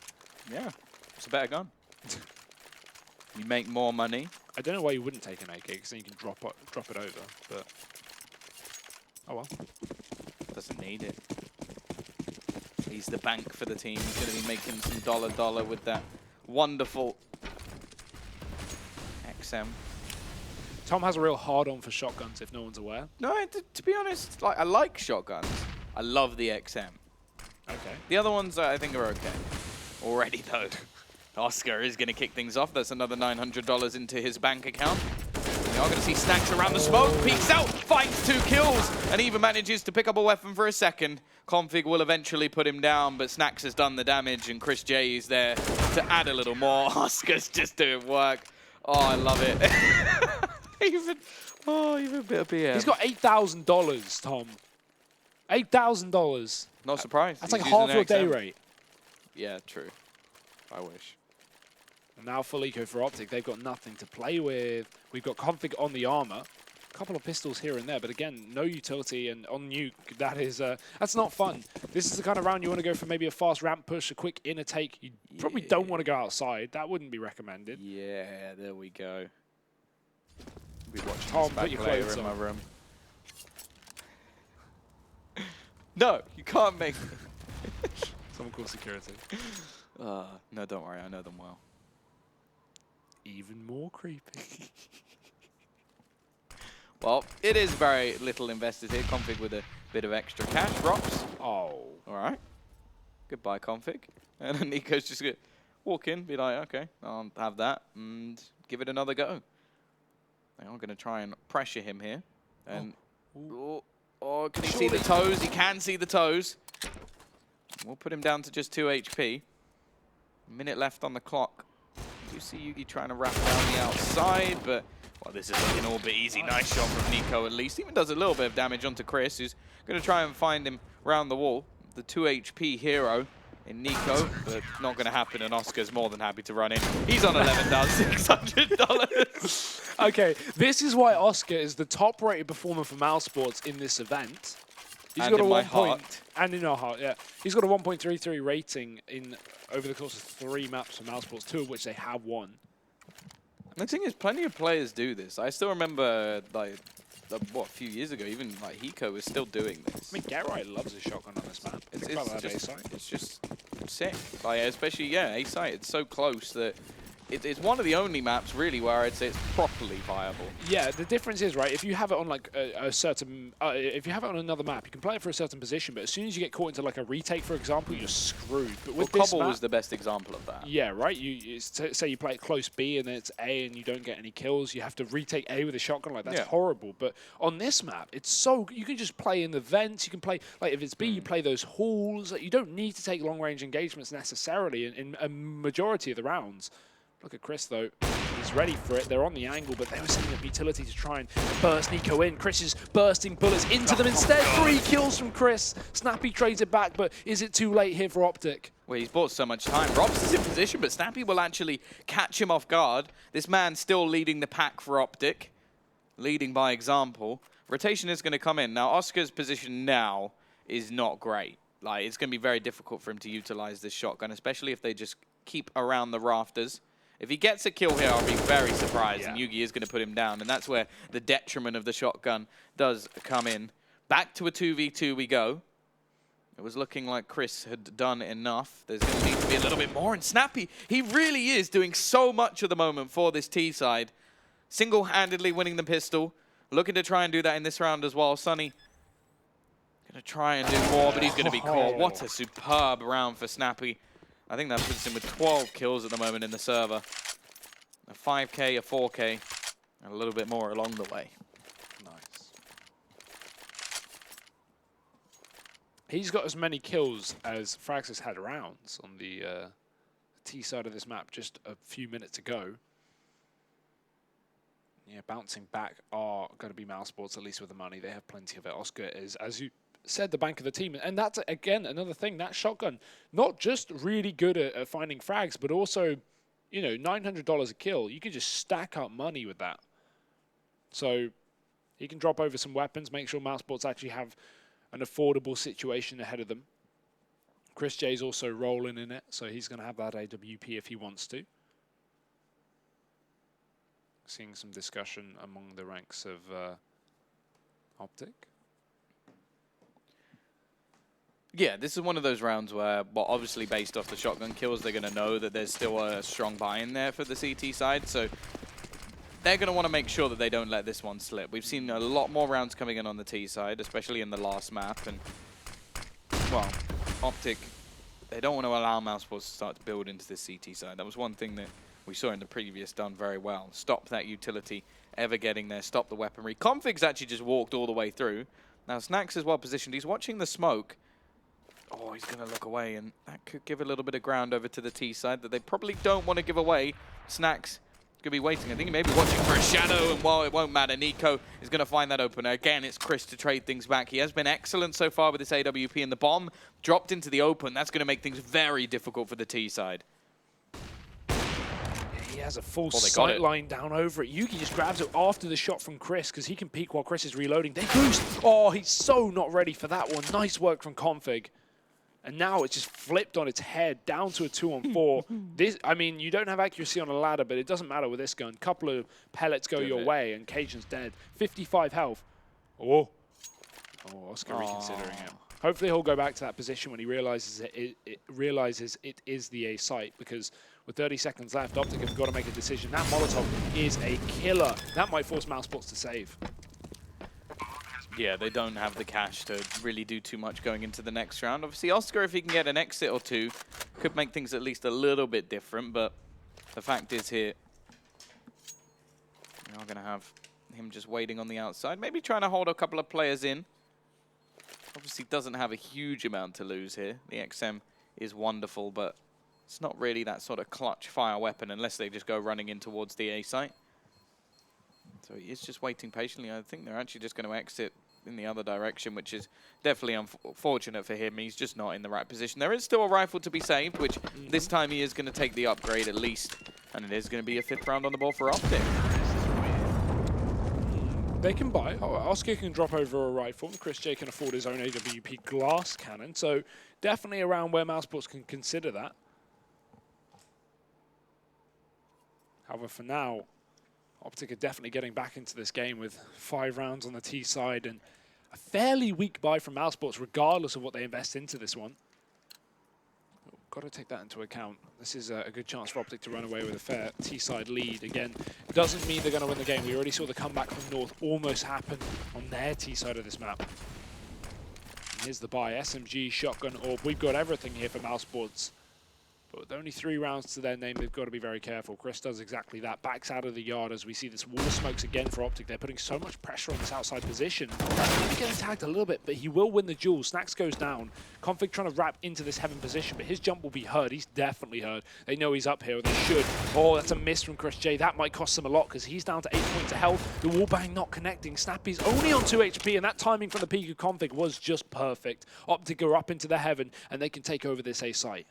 Yeah, it's a better gun. You make more money. I don't know why you wouldn't take an AK, because then you can drop it over. But oh well. Doesn't need it. He's the bank for the team. He's going to be making some dollar with that wonderful XM. Tom has a real hard-on for shotguns, if no one's aware. No, to be honest, like I like shotguns. I love the XM. Okay. The other ones I think are okay. Already though, Oscar is going to kick things off. That's another $900 into his bank account. We are going to see Snacks around the smoke, peeks out, finds 2 kills, and even manages to pick up a weapon for a second. Config will eventually put him down, but Snacks has done the damage, and Chris J is there to add a little more. Oscar's just doing work. Oh, I love it. even a bit of BM. He's got $8,000, Tom. $8,000. Not surprised. That's He's like using half your day XM. rate. Yeah, true. I wish. And now full eco for OpTic. They've got nothing to play with. We've got Config on the armor. A couple of pistols here and there, but again, no utility. And on nuke, that's not fun. This is the kind of round you want to go for maybe a fast ramp push, a quick inner take. You probably don't want to go outside. That wouldn't be recommended. Yeah, there we go. Be watching Tom, this back put your later clothes in my on. room. No, you can't make me. Someone call security. No, don't worry. I know them well. Even more creepy. Well, it is very little invested here. Config with a bit of extra cash. Drops. Oh. All right. Goodbye, Config. And then Nico's just going to walk in, be like, okay, I'll have that, and give it another go. They are going to try and pressure him here. And can he see the toes? He can see the toes. We'll put him down to just 2 HP. Minute left on the clock. You see Yugi trying to wrap down the outside, but well, this is looking all but easy. Nice shot from Nico at least. Even does a little bit of damage onto Chris, who's going to try and find him round the wall. The 2 HP hero in Nico, but not going to happen, and Oscar's more than happy to run in. He's on $11,600. Okay, this is why Oscar is the top-rated performer for mousesports in this event. He's And got in a my 1 heart. and in our heart, yeah. He's got a 1.33 rating in over the course of 3 maps for mousesports, 2 of which they have won. The thing is, plenty of players do this. I still remember, like, what, a few years ago, even like Hiko was still doing this. I mean, Get Right loves his shotgun on this map. It's It's just sick. Like, especially, yeah, A-site, it's so close that it's one of the only maps, really, where I'd say it's properly viable. Yeah, the difference is, right, if you have it on like a certain, if you have it on another map, you can play it for a certain position, but as soon as you get caught into like a retake, for example, you're screwed. But with this Cobble map, was the best example of that. yeah, right, say you play it close B and then it's A and you don't get any kills, you have to retake A with a shotgun, like that's horrible. But on this map, it's so, you can just play in the vents, you can play, like if it's B, you play those halls, like, you don't need to take long range engagements necessarily in a majority of the rounds. Look at Chris, though. He's ready for it. They're on the angle, but they were sending up utility to try and burst Nico in. Chris is bursting bullets into them instead. 3 kills from Chris. Snappy trades it back, but is it too late here for OpTic? Well, he's bought so much time. Robs is in position, but Snappy will actually catch him off guard. This man still leading the pack for OpTic, leading by example. Rotation is going to come in. Now, Oscar's position now is not great. Like, it's going to be very difficult for him to utilize this shotgun, especially if they just keep around the rafters. If he gets a kill here, I'll be very surprised, and Yugi is going to put him down, and that's where the detriment of the shotgun does come in. Back to a 2v2 we go. It was looking like Chris had done enough. There's going to need to be a little bit more, and Snappy, he really is doing so much at the moment for this T side. Single-handedly winning the pistol, looking to try and do that in this round as well. Sunny going to try and do more, but he's going to be caught. What a superb round for Snappy. I think that puts him with 12 kills at the moment in the server. A 5K, a 4K, and a little bit more along the way. Nice. He's got as many kills as Fraxis had rounds on the T side of this map just a few minutes ago. Yeah, bouncing back are going to be mousesports, at least with the money. They have plenty of it. Oscar is, as you said, the bank of the team. And that's, again, another thing. That shotgun, not just really good at finding frags, but also, you know, $900 a kill. You can just stack up money with that. So he can drop over some weapons, make sure mousesports actually have an affordable situation ahead of them. Chris J's also rolling in it, so he's going to have that AWP if he wants to. seeing some discussion among the ranks of OpTic. Yeah, this is one of those rounds where, well, obviously based off the shotgun kills, they're going to know that there's still a strong buy-in there for the CT side, so they're going to want to make sure that they don't let this one slip. We've seen a lot more rounds coming in on the T side, especially in the last map, and, well, OpTic, they don't want to allow mousesports to start to build into this CT side. That was one thing that we saw in the previous done very well. Stop that utility ever getting there, stop the weaponry. Config's actually just walked all the way through. Now, Snacks is well positioned. He's watching the smoke. Oh, he's going to look away, and that could give a little bit of ground over to the T side that they probably don't want to give away. Snacks going to be waiting. I think he may be watching for a shadow, and while it won't matter, Nico is going to find that opener. Again, it's Chris to trade things back. He has been excellent so far with this AWP, and the bomb dropped into the open. That's going to make things very difficult for the T side. He has a full sight line down over it. Yuki just grabs it after the shot from Chris because he can peek while Chris is reloading. They boost. Oh, he's so not ready for that one. Nice work from Config. And now it's just flipped on its head down to a 2-on-4. This, I mean, you don't have accuracy on a ladder, but it doesn't matter with this gun. Couple of pellets go your way, and Cajun's dead. 55 health. Oh, Oscar reconsidering it. Hopefully he'll go back to that position when he realizes it is the A site, because with 30 seconds left, OpTic have got to make a decision. That Molotov is a killer. That might force mousesports to save. Yeah, they don't have the cash to really do too much going into the next round. Obviously, Oscar, if he can get an exit or two, could make things at least a little bit different. But the fact is here, we're not going to have him just waiting on the outside. Maybe trying to hold a couple of players in. Obviously, doesn't have a huge amount to lose here. The XM is wonderful, but it's not really that sort of clutch fire weapon unless they just go running in towards the A site. So he is just waiting patiently. I think they're actually just going to exit in the other direction, which is definitely unfortunate for him. He's just not in the right position. There is still a rifle to be saved, which this time he is going to take the upgrade at least. And it is going to be a 5th round on the ball for OpTic. They can buy. Oscar can drop over a rifle. Chris J can afford his own AWP glass cannon. So definitely around where mousesports can consider that. However, for now, OpTic are definitely getting back into this game with 5 rounds on the T side and a fairly weak buy from mousesports regardless of what they invest into this one. Got to take that into account. This is a good chance for OpTic to run away with a fair T side lead. Again, doesn't mean they're going to win the game. We already saw the comeback from North almost happen on their T side of this map. And here's the buy. SMG, shotgun, orb. We've got everything here for mousesports. But with only 3 rounds to their name, they've got to be very careful. Chris does exactly that. Backs out of the yard as we see this wall of smokes again for OpTic. They're putting so much pressure on this outside position. He's getting tagged a little bit, but he will win the duel. Snacks goes down. Config trying to wrap into this heaven position, but his jump will be heard. He's definitely heard. They know he's up here, or they should. Oh, that's a miss from Chris J. That might cost them a lot because he's down to 8 points of health. The wallbang not connecting. Snappy's only on 2 HP, and that timing from the peak of Config was just perfect. OpTic are up into the heaven, and they can take over this A site.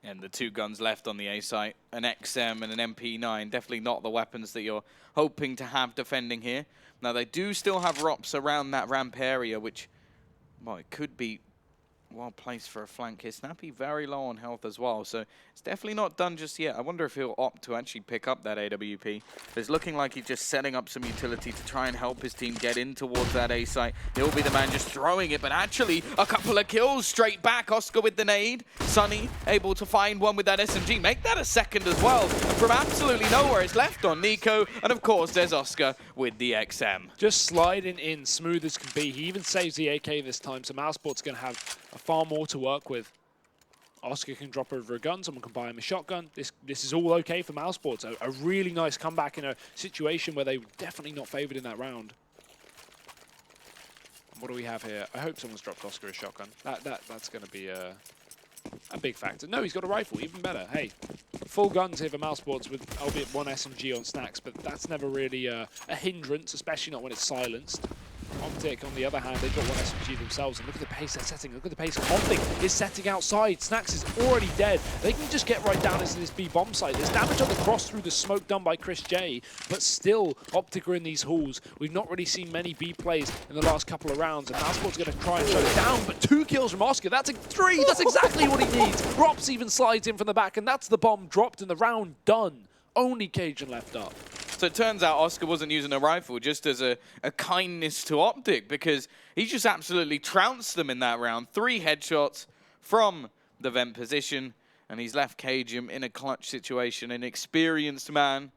And the 2 guns left on the A site, an XM and an MP9, definitely not the weapons that you're hoping to have defending here. Now, they do still have ROPs around that ramp area, which, well, it could be well placed for a flank here. Snappy very low on health as well, so it's definitely not done just yet. I wonder if he'll opt to actually pick up that AWP. But it's looking like he's just setting up some utility to try and help his team get in towards that A site. He'll be the man just throwing it, but actually a couple of kills straight back. Oscar with the nade. Sunny able to find one with that SMG. Make that a 2nd as well. From absolutely nowhere, it's left on Nico. And of course, there's Oscar with the XM. Just sliding in smooth as can be. He even saves the AK this time, so mousesports going to have far more to work with. Oscar can drop over a gun, someone can buy him a shotgun. This is all okay for mousesports. A really nice comeback in a situation where they were definitely not favored in that round. What do we have here? I hope someone's dropped Oscar a shotgun. That's going to be a big factor. No, he's got a rifle, even better. Hey, full guns here for mousesports with albeit 1 SMG on Snacks, but that's never really a hindrance, especially not when it's silenced. OpTic, on the other hand, they've got 1 SMG themselves, and look at the pace they're setting. Look at the pace OpTic is setting outside. Snacks is already dead. They can just get right down into this B bomb site. There's damage on the cross through the smoke done by Chris J, but still, OpTic are in these halls. We've not really seen many B plays in the last couple of rounds, and mousesports going to try and slow it down, but 2 kills from Oscar. That's a 3. That's exactly what he needs. Rops even slides in from the back, and that's the bomb dropped, and the round done. Only Cajun left up. So it turns out Oscar wasn't using a rifle just as a kindness to OpTic, because he just absolutely trounced them in that round. 3 headshots from the vent position, and he's left Cajun in a clutch situation. An experienced man.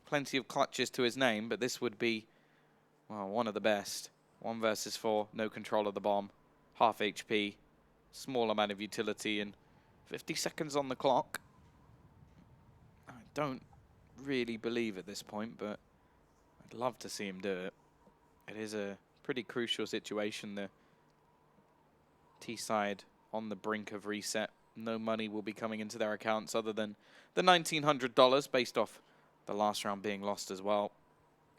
Plenty of clutches to his name, but this would be, well, one of the best. 1 versus 4, no control of the bomb, half HP, small amount of utility, and 50 seconds on the clock. I don't really believe at this point, but I'd love to see him do it. It is a pretty crucial situation. The T side on the brink of reset. No money will be coming into their accounts other than the $1,900 based off the last round being lost as well.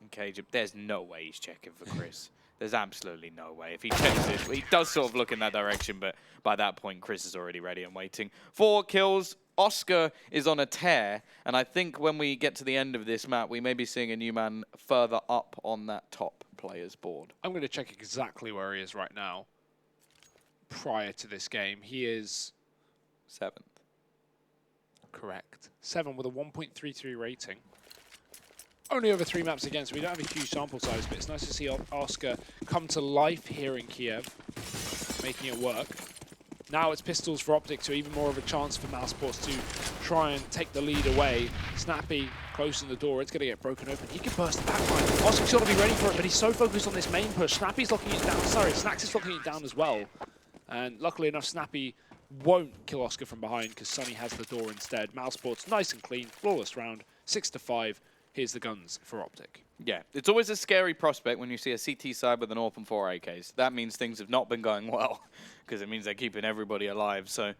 And Cage, there's no way he's checking for Chris. There's absolutely no way. If he checks it, he does sort of look in that direction, but by that point, Chris is already ready and waiting. 4 kills. Oscar is on a tear, and I think when we get to the end of this map, we may be seeing a new man further up on that top player's board. I'm going to check exactly where he is right now. Prior to this game, he is 7th. Correct. 7 with a 1.33 rating. Only over 3 maps again, so we don't have a huge sample size, but it's nice to see Oscar come to life here in Kiev, making it work. Now it's pistols for OpTic, so even more of a chance for mousesports to try and take the lead away. Snappy closing the door, it's going to get broken open. He can burst the backline. Oscar's got to be ready for it, but he's so focused on this main push. Snappy's locking it down. Sorry, Snacks is locking it down as well. And luckily enough, Snappy won't kill Oscar from behind because Sunny has the door instead. mousesports nice and clean, flawless round, 6-5. Here's the guns for OpTic. Yeah, it's always a scary prospect when you see a CT side with an open 4 AKs. That means things have not been going well, because it means they're keeping everybody alive. So,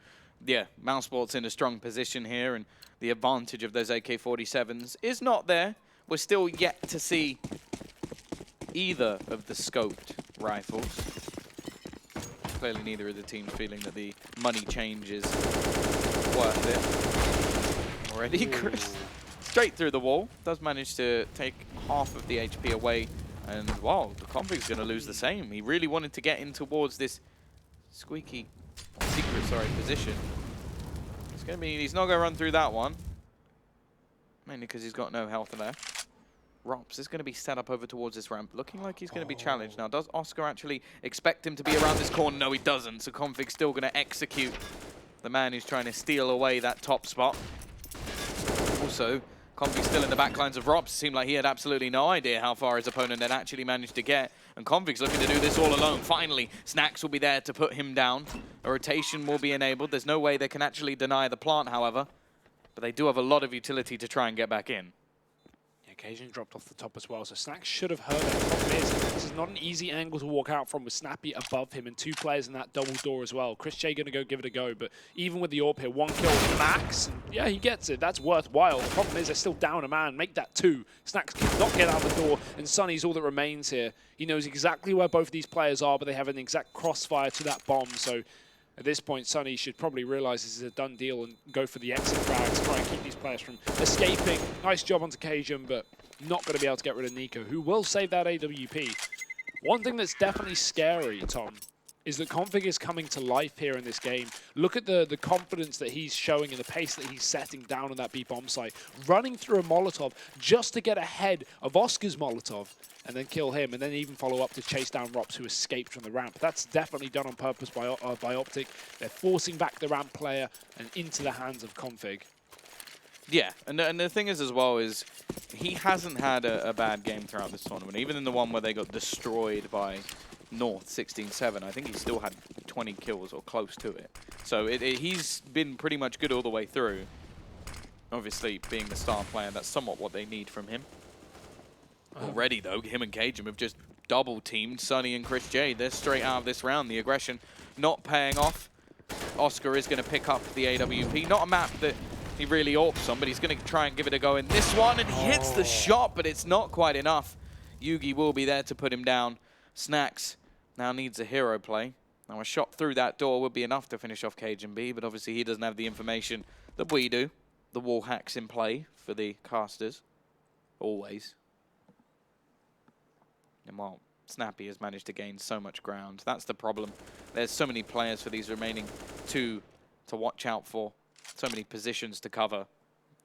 yeah, mousesports in a strong position here, and the advantage of those AK-47s is not there. We're still yet to see either of the scoped rifles. Clearly neither of the teams feeling that the money change is worth it. Already, Chris. Straight through the wall, does manage to take half of the HP away, and wow, the config's going to lose the same. He really wanted to get in towards this secret position. It's going to be, he's not going to run through that one, mainly because he's got no health left. Rops is going to be set up over towards this ramp, looking like he's going to be challenged. Now, does Oscar actually expect him to be around this corner? No, he doesn't, so config's still going to execute the man who's trying to steal away that top spot. Also, Config's still in the backlines of Rops. It seemed like he had absolutely no idea how far his opponent had actually managed to get. And Config's looking to do this all alone. Finally, Snacks will be there to put him down. A rotation will be enabled. There's no way they can actually deny the plant, however. But they do have a lot of utility to try and get back in. Occasionally dropped off the top as well, so Snacks should have heard it. The problem is, this is not an easy angle to walk out from with Snappy above him and 2 players in that double door as well. Chris J going to go give it a go, but even with the AWP here, 1 kill max, and yeah, he gets it. That's worthwhile. The problem is they're still down a man. Make that 2. Snacks cannot get out the door, and Sunny's all that remains here. He knows exactly where both of these players are, but they have an exact crossfire to that bomb, so at this point, Sunny should probably realize this is a done deal and go for the exit frags, try and keep these players from escaping. Nice job onto Cajun, but not going to be able to get rid of Nico, who will save that AWP. One thing that's definitely scary, Tom, is that Config is coming to life here in this game. Look at the confidence that he's showing and the pace that he's setting down on that B-bomb site. Running through a Molotov just to get ahead of Oscar's Molotov and then kill him, and then even follow up to chase down Rops, who escaped from the ramp. That's definitely done on purpose by OpTic. They're forcing back the ramp player and into the hands of Config. Yeah, and the thing is as well is he hasn't had a bad game throughout this tournament. Even in the one where they got destroyed by North 16-7, I think he still had 20 kills or close to it. So he's been pretty much good all the way through. Obviously, being the star player, that's somewhat what they need from him. Already, though, him and Cajun have just double-teamed Sunny and Chris J. They're straight out of this round. The aggression not paying off. Oscar is going to pick up the AWP. Not a map that he really AWPs on, but he's going to try and give it a go in this one, and he hits the shot, but it's not quite enough. Yugi will be there to put him down. Snacks now needs a hero play. Now, a shot through that door would be enough to finish off Cajun B, but obviously he doesn't have the information that we do. The wall hack's in play for the casters. Always. And while Snappy has managed to gain so much ground, that's the problem. There's so many players for these remaining 2 to watch out for. So many positions to cover.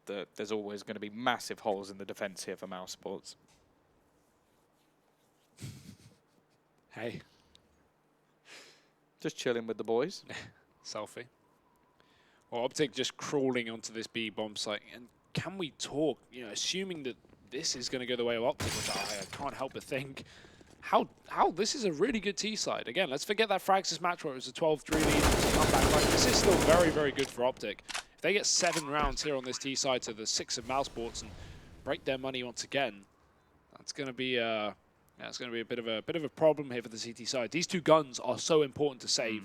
that there's always going to be massive holes in the defense here for mousesports. Hey. Just chilling with the boys. Selfie. Well, OpTic just crawling onto this B bomb site. And can we talk, you know, assuming that this is going to go the way of OpTic, which I can't help but think, how this is a really good T side. Again, let's forget that Fraxis match where it was a 12-3 lead. Like, this is still very, very good for OpTic. If they get 7 rounds here on this T side to the 6 of mousesports and break their money once again, that's going to be it's going to be a bit of a problem here for the CT side. These 2 guns are so important to save.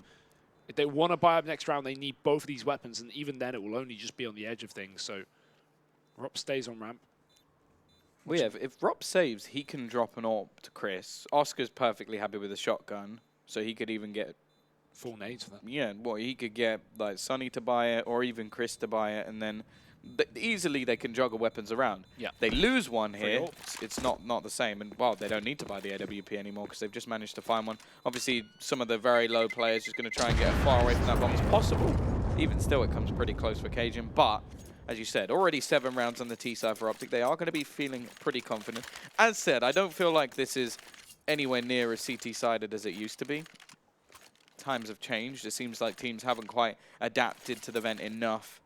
If they want to buy up next round, they need both of these weapons, and even then, it will only just be on the edge of things. So, Rop stays on ramp. Well, yeah, if Rop saves, he can drop an AWP to Chris. Oscar's perfectly happy with a shotgun, so he could even get full nades for them. Yeah, well, he could get like Sonny to buy it, or even Chris to buy it, and then easily they can juggle weapons around. Yeah. They lose one here, it's not the same, and well, they don't need to buy the AWP anymore because they've just managed to find one. Obviously, some of the very low players just going to try and get as far away from that bomb as possible. Even still, it comes pretty close for Cajun, but as you said, already 7 rounds on the T side for OpTic. They are going to be feeling pretty confident. As said, I don't feel like this is anywhere near as CT-sided as it used to be. Times have changed. It seems like teams haven't quite adapted to the vent enough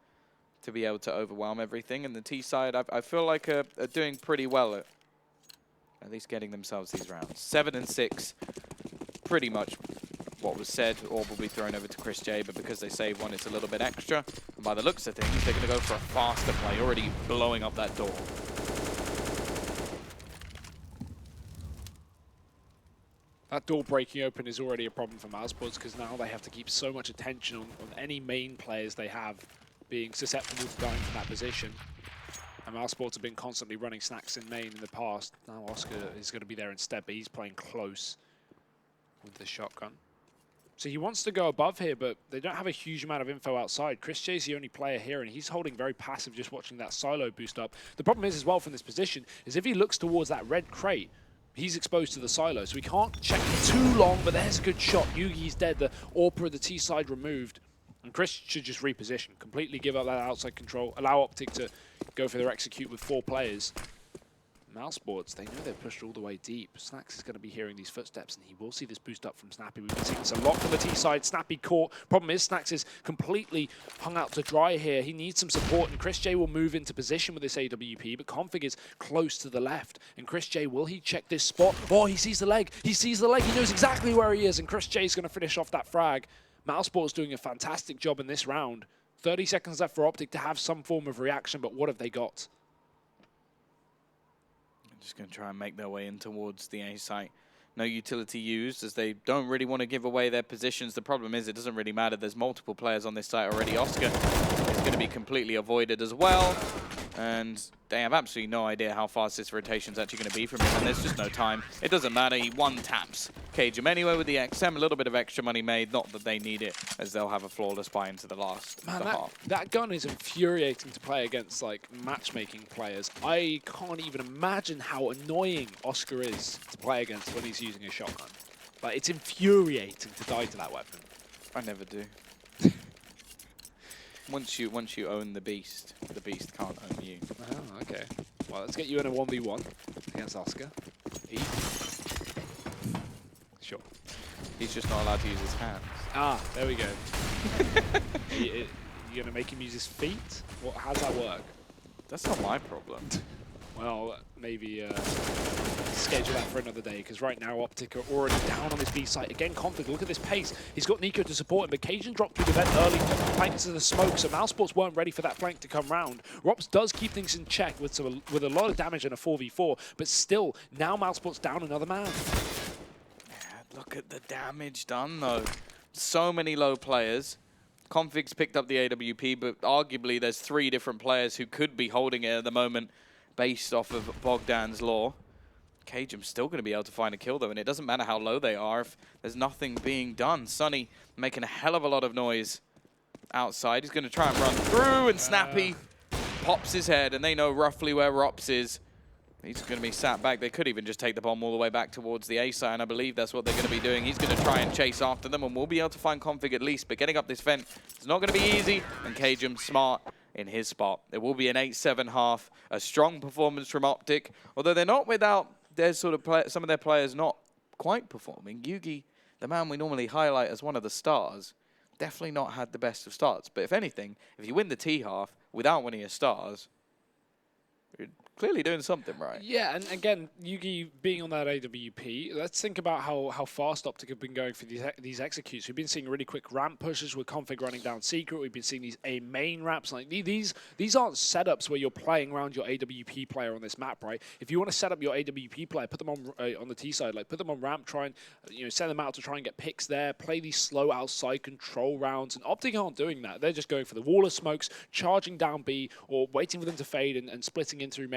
to be able to overwhelm everything. And the T side, I feel like are doing pretty well at least getting themselves these rounds. 7 and 6, pretty much what was said. Orb will be thrown over to Chris J, but because they save one, it's a little bit extra. And by the looks of things, they're going to go for a faster play, already blowing up that door. That door breaking open is already a problem for mousesports because now they have to keep so much attention on any main players they have being susceptible to dying from that position. And mousesports have been constantly running snacks in main in the past. Now Oscar is going to be there instead, but he's playing close with the shotgun. So he wants to go above here, but they don't have a huge amount of info outside. Chris J's the only player here, and he's holding very passive, just watching that silo boost up. The problem is, as well, from this position, is if he looks towards that red crate, he's exposed to the silo, so he can't check too long, but there's a good shot. Yugi's dead, the AWP of the T side removed. And Chris should just reposition, completely give up that outside control, allow OpTic to go for their execute with 4 players. mousesports, they know they're pushed all the way deep. Snacks is going to be hearing these footsteps, and he will see this boost up from Snappy. We've been seeing this a lot from the T side. Snappy caught. Problem is, Snacks is completely hung out to dry here. He needs some support, and Chris J will move into position with this AWP, but Config is close to the left. And Chris J, will he check this spot? Oh, he sees the leg. He sees the leg. He knows exactly where he is, and Chris J is going to finish off that frag. mousesports doing a fantastic job in this round. 30 seconds left for OpTic to have some form of reaction, but what have they got? Just going to try and make their way in towards the A site. No utility used, as they don't really want to give away their positions. The problem is, it doesn't really matter. There's multiple players on this site already. Oscar is going to be completely avoided as well. And they have absolutely no idea how fast this rotation is actually going to be from him. And there's just no time. It doesn't matter. He one-taps Cajun anyway with the XM. A little bit of extra money made. Not that they need it, as they'll have a flawless buy into the last half. That gun is infuriating to play against, like, matchmaking players. I can't even imagine how annoying Oscar is to play against when he's using a shotgun. Like, it's infuriating to die to that weapon. I never do. Once you own the beast can't own you. Oh, okay. Well, let's get you in a 1v1 against Oscar. Sure. He's just not allowed to use his hands. Ah, there we go. You gonna make him use his feet? How does that work? That's not my problem. Well, maybe schedule that for another day, because right now OpTic are already down on this B site. Again, Config, look at this pace. He's got Nico to support him, but Cajun dropped through the vent early, flanked to the smoke, so mousesports weren't ready for that flank to come round. Rops does keep things in check with a lot of damage in a 4v4, but still, now mousesports down another man. Yeah, look at the damage done, though. So many low players. Config's picked up the AWP, but arguably there's 3 different players who could be holding it at the moment based off of Bogdan's law. Cajun's still going to be able to find a kill, though, and it doesn't matter how low they are if there's nothing being done. Sonny making a hell of a lot of noise outside. He's going to try and run through, and Snappy pops his head, and they know roughly where Rops is. He's going to be sat back. They could even just take the bomb all the way back towards the A side, and I believe that's what they're going to be doing. He's going to try and chase after them, and we'll be able to find Config at least, but getting up this vent is not going to be easy, and Cajun, smart, in his spot. It will be an 8-7 half, a strong performance from OpTic, although they're not without their sort of some of their players not quite performing. Yugi, the man we normally highlight as one of the stars, definitely not had the best of starts. But if anything, if you win the T half without winning your stars, you're clearly doing something right. Yeah, and again, Yugi being on that AWP, let's think about how fast OpTic have been going for these executes. We've been seeing really quick ramp pushes with Config running down secret. We've been seeing these A main ramps. Like these aren't setups where you're playing around your AWP player on this map, right? If you want to set up your AWP player, put them on the T side, like put them on ramp, try and send them out to try and get picks there, play these slow outside control rounds. And OpTic aren't doing that. They're just going for the wall of smokes, charging down B, or waiting for them to fade and splitting in through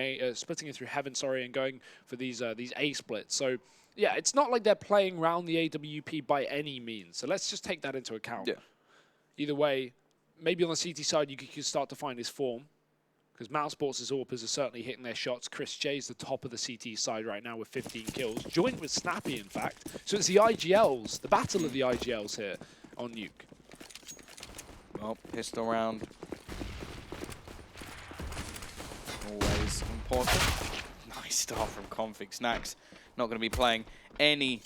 heaven, and going for these A splits. So yeah, it's not like they're playing around the AWP by any means. So let's just take that into account. Yeah. Either way, maybe on the CT side you could start to find his form, because mousesports' AWPers are certainly hitting their shots. Chris J's the top of the CT side right now with 15 kills, joint with Snappy in fact. So it's the IGLs, the battle of the IGLs here on Nuke. Well, pistol round. Always important. Nice start from Config. Snacks not going to be playing any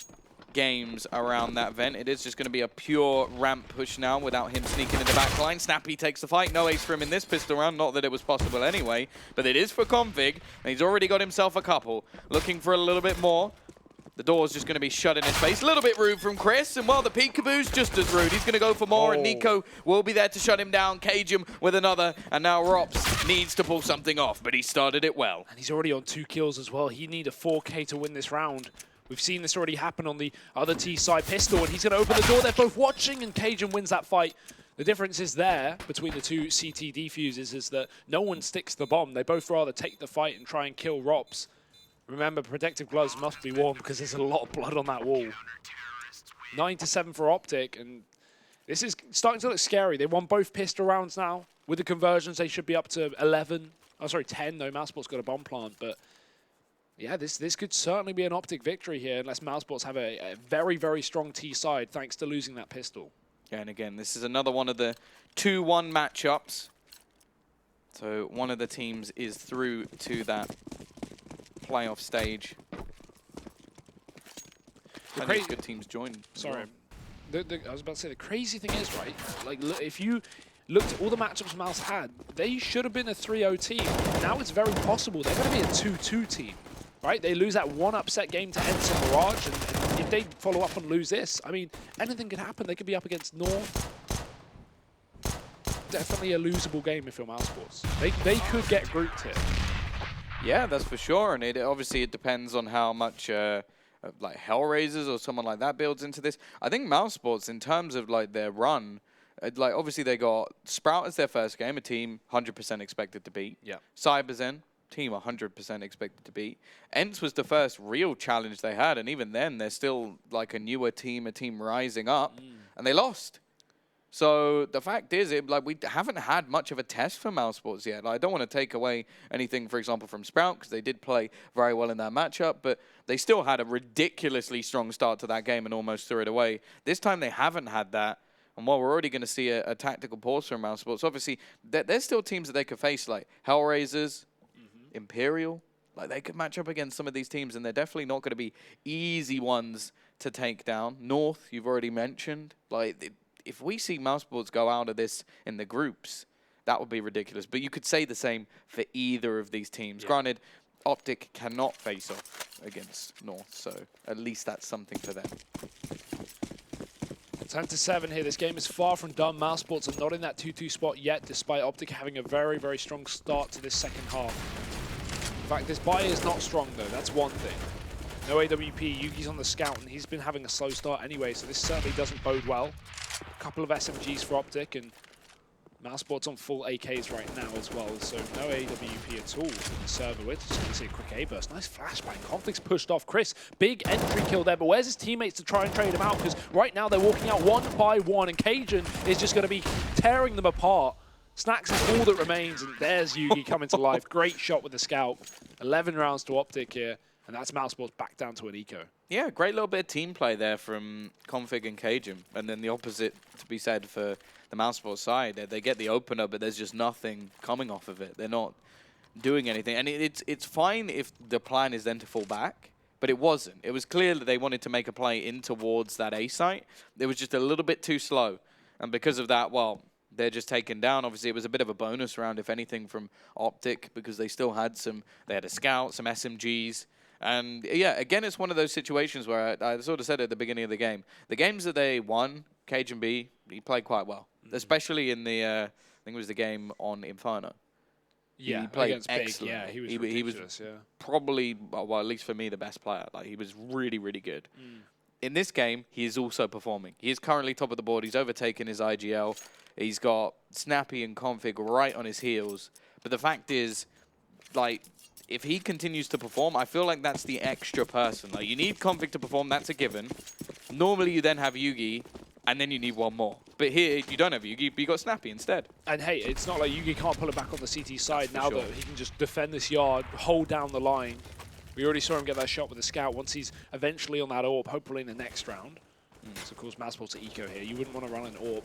games around that vent. It is just going to be a pure ramp push now without him sneaking in the back line. Snappy takes the fight. No ace for him in this pistol round. Not that it was possible anyway, but it is for Config. And he's already got himself a couple. Looking for a little bit more. The door's just going to be shut in his face. A little bit rude from Chris, and while the peekaboo's just as rude. He's going to go for more, and Nico will be there to shut him down, cage him with another, and now Rops needs to pull something off, but he started it well. And he's already on 2 kills as well. He need a 4K to win this round. We've seen this already happen on the other T side pistol, and he's going to open the door. They're both watching, and Cajun wins that fight. The difference is there between the two CT defuses is that no one sticks the bomb. They both rather take the fight and try and kill Rops. Remember, protective gloves must be worn because there's a lot of blood on that wall. 9-7 for OpTic, and this is starting to look scary. They won both pistol rounds now. With the conversions, they should be up to 11. Oh, sorry, 10, though. Mousesports got a bomb plant, but yeah, this could certainly be an OpTic victory here unless Mousesports have a very, very strong T side thanks to losing that pistol. Yeah, and again, this is another one of the 2-1 matchups. So one of the teams is through to that playoff stage. And these good teams join. Sorry. I was about to say, the crazy thing is, right, like, look, if you looked at all the matchups Mouse had, they should have been a 3-0 team. Now it's very possible they're going to be a 2-2 team, right? They lose that one upset game to Ensign Mirage, and if they follow up and lose this, I mean, anything could happen. They could be up against North. Definitely a losable game if you're Mousesports. They could get grouped here. Yeah, that's for sure, and obviously it depends on how much like Hellraisers or someone like that builds into this. I think Mousesports, in terms of like their run, like obviously they got Sprout as their first game, a team 100% expected to beat. Yeah. Cyberzen, team 100% expected to beat. Ents was the first real challenge they had, and even then they're still like a newer team, a team rising up, and they lost. So the fact is, we haven't had much of a test for Mousesports yet. Like, I don't want to take away anything, for example, from Sprout, because they did play very well in that matchup, but they still had a ridiculously strong start to that game and almost threw it away. This time they haven't had that, and while we're already going to see a tactical pause from Mousesports, obviously there's still teams that they could face, like Hellraisers, Imperial. Like, they could match up against some of these teams, and they're definitely not going to be easy ones to take down. North, you've already mentioned. Like, if we see Mousesports go out of this in the groups, that would be ridiculous. But you could say the same for either of these teams. Yeah. Granted, OpTic cannot face off against North, so at least that's something for them. 10-7 here. This game is far from done. Mousesports are not in that 2-2 spot yet, despite OpTic having a very, very strong start to this second half. In fact, this buy is not strong, though. That's one thing. No AWP. Yugi's on the scout, and he's been having a slow start anyway, so this certainly doesn't bode well. A couple of SMGs for OpTic, and Mousesports on full AKs right now as well, so no AWP at all in the server. We're just going to see a quick A-burst. Nice flashbang. Conflict's pushed off. Chris, big entry kill there, but where's his teammates to try and trade him out? Because right now they're walking out one by one, and Cajun is just going to be tearing them apart. Snacks is all that remains, and there's Yugi coming to life. Great shot with the scout. 11 rounds to OpTic here, and that's Mousesports back down to an eco. Yeah, great little bit of team play there from Config and Cajun. And then the opposite to be said for the mousesports side. They get the opener, but there's just nothing coming off of it. They're not doing anything. And it's fine if the plan is then to fall back, but it wasn't. It was clear that they wanted to make a play in towards that A site. It was just a little bit too slow. And because of that, well, they're just taken down. Obviously, it was a bit of a bonus round, if anything, from OpTic, because they still had they had a scout, some SMGs. And yeah, again, it's one of those situations where I sort of said at the beginning of the game, the games that they won, Cajun B, he played quite well, especially in the, I think it was the game on Inferno. Yeah, he played against excellent. Big, yeah, he was he was ridiculous, yeah. probably, well, at least for me, the best player. Like, he was really, really good. In this game, he is also performing. He is currently top of the board. He's overtaken his IGL. He's got Snappy and Config right on his heels. But the fact is, like, if he continues to perform, I feel like that's the extra person. Like, you need Config to perform, that's a given. Normally, you then have Yugi, and then you need one more. But here, you don't have Yugi, but you got Snappy instead. And hey, it's not like Yugi can't pull it back on the CT side now sure. that he can just defend this yard, hold down the line. We already saw him get that shot with the scout once he's eventually on that AWP, hopefully in the next round. So, of course, mousesports are eco here. You wouldn't want to run an AWP.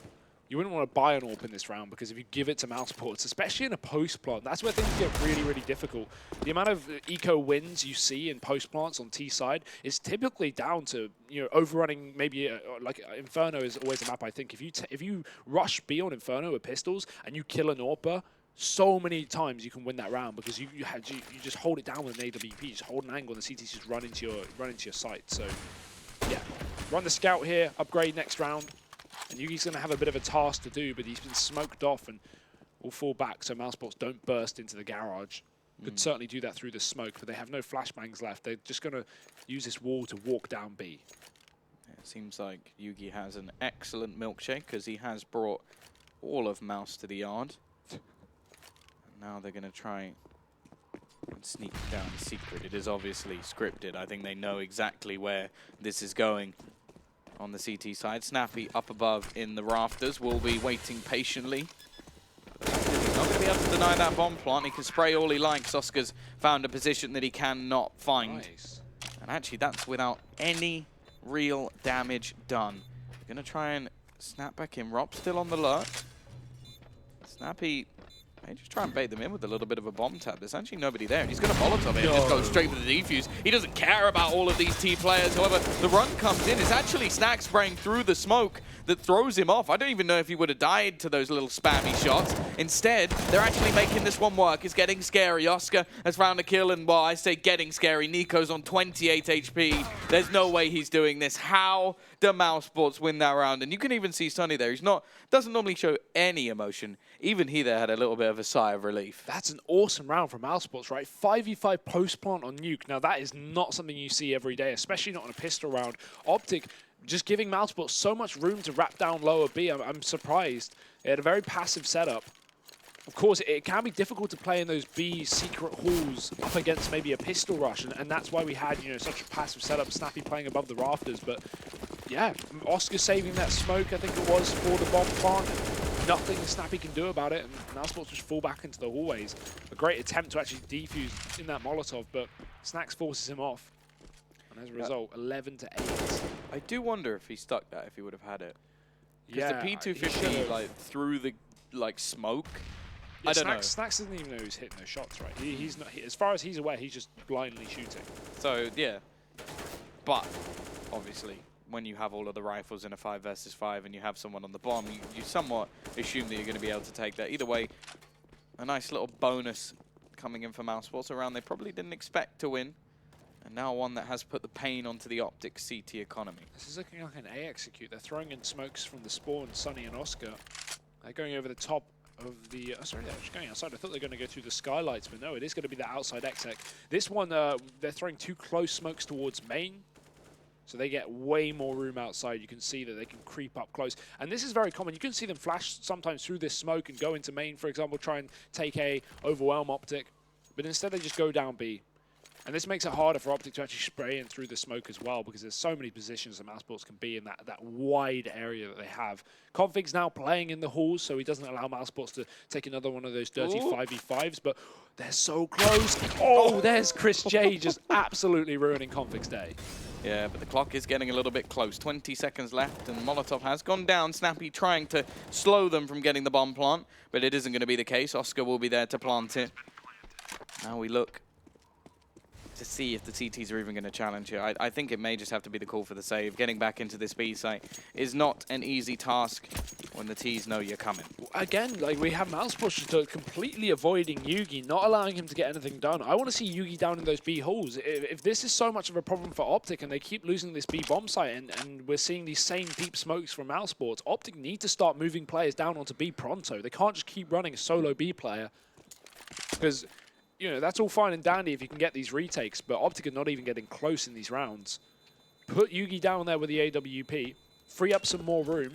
You wouldn't want to buy an AWP in this round, because if you give it to mousesports, especially in a post-plant, that's where things get really, really difficult. The amount of eco wins you see in post-plants on T side is typically down to, you know, overrunning maybe, like Inferno is always a map, I think. If you rush B on Inferno with pistols and you kill an AWPer, so many times you can win that round, because you just hold it down with an AWP, just hold an angle, and the CTs just run into your sight. So, yeah. Run the scout here, upgrade next round. And Yugi's going to have a bit of a task to do, but he's been smoked off and will fall back so mousesports don't burst into the garage. Could certainly do that through the smoke, but they have no flashbangs left. They're just going to use this wall to walk down B. It seems like Yugi has an excellent milkshake, because he has brought all of Mouse to the yard. And now they're going to try and sneak down secret. It is obviously scripted. I think they know exactly where this is going. On the CT side, Snappy up above in the rafters will be waiting patiently. He's not going to be able to deny that bomb plant. He can spray all he likes. Oscar's found a position that he cannot find. Nice. And actually, that's without any real damage done. Going to try and snap back in. Rob still on the lurk. Snappy may just try and bait them in with a little bit of a bomb tap. There's actually nobody there, and he's going to Molotov it and just go straight for the defuse. He doesn't care about all of these T players. However, the run comes in. It's actually Snack spraying through the smoke that throws him off. I don't even know if he would have died to those little spammy shots. Instead, they're actually making this one work. It's getting scary. Oscar has found a kill, and, well, I say getting scary. Nico's on 28 HP. There's no way he's doing this. How do mousesports win that round? And you can even see Sonny there. Doesn't normally show any emotion. Even he there had a little bit of a sigh of relief. That's an awesome round for mousesports, right? 5v5 post-plant on nuke. Now, that is not something you see every day, especially not in a pistol round. OpTic just giving mousesports so much room to wrap down lower B. I'm surprised. They had a very passive setup. Of course, it can be difficult to play in those B secret halls up against maybe a pistol rush, and that's why we had, you know, such a passive setup. Snappy playing above the rafters, but yeah, Oscar saving that smoke, I think it was, for the bomb plant. Nothing Snappy can do about it, and mousesports just fall back into the hallways. A great attempt to actually defuse in that Molotov, but Snacks forces him off. And as a result, 11-8. I do wonder if he stuck that, if he would have had it. Because Yeah, the P250, like, through the, like, smoke, yeah, I don't know. Snacks doesn't even know who's hitting those shots, right? He's not. As far as he's aware, he's just blindly shooting. So, yeah. But, obviously, when you have all of the rifles in a 5 versus 5 and you have someone on the bomb, you somewhat assume that you're going to be able to take that. Either way, a nice little bonus coming in for mousesports around they probably didn't expect to win. And now one that has put the pain onto the OpTic CT economy. This is looking like an A execute. They're throwing in smokes from the spawn, Sonny and Oscar. They're going over the top of the... sorry, they're just going outside. I thought they were going to go through the skylights, but no, it is going to be the outside exec. This one, they're throwing 2 close smokes towards main. So they get way more room outside. You can see that they can creep up close. And this is very common. You can see them flash sometimes through this smoke and go into main, for example, try and take A, overwhelm OpTic. But instead they just go down B. And this makes it harder for OpTic to actually spray in through the smoke as well, because there's so many positions that mousesports can be in that wide area that they have. Config's now playing in the halls, so he doesn't allow mousesports to take another one of those dirty 5v5s, but they're so close. Oh, there's Chris J just absolutely ruining Config's day. Yeah, but the clock is getting a little bit close. 20 seconds left, and Molotov has gone down. Snappy trying to slow them from getting the bomb plant, but it isn't going to be the case. Oscar will be there to plant it. Now we look to see if the CTs are even going to challenge here. I think it may just have to be the call for the save. Getting back into this B site is not an easy task when the Ts know you're coming. Again, like we have mousesports just completely avoiding Yugi, not allowing him to get anything done. I want to see Yugi down in those B holes. If this is so much of a problem for OpTic and they keep losing this B bomb site and we're seeing these same deep smokes from mousesports, OpTic need to start moving players down onto B pronto. They can't just keep running a solo B player because, you know, that's all fine and dandy if you can get these retakes, but OpTic are not even getting close in these rounds. Put Yugi down there with the AWP, free up some more room.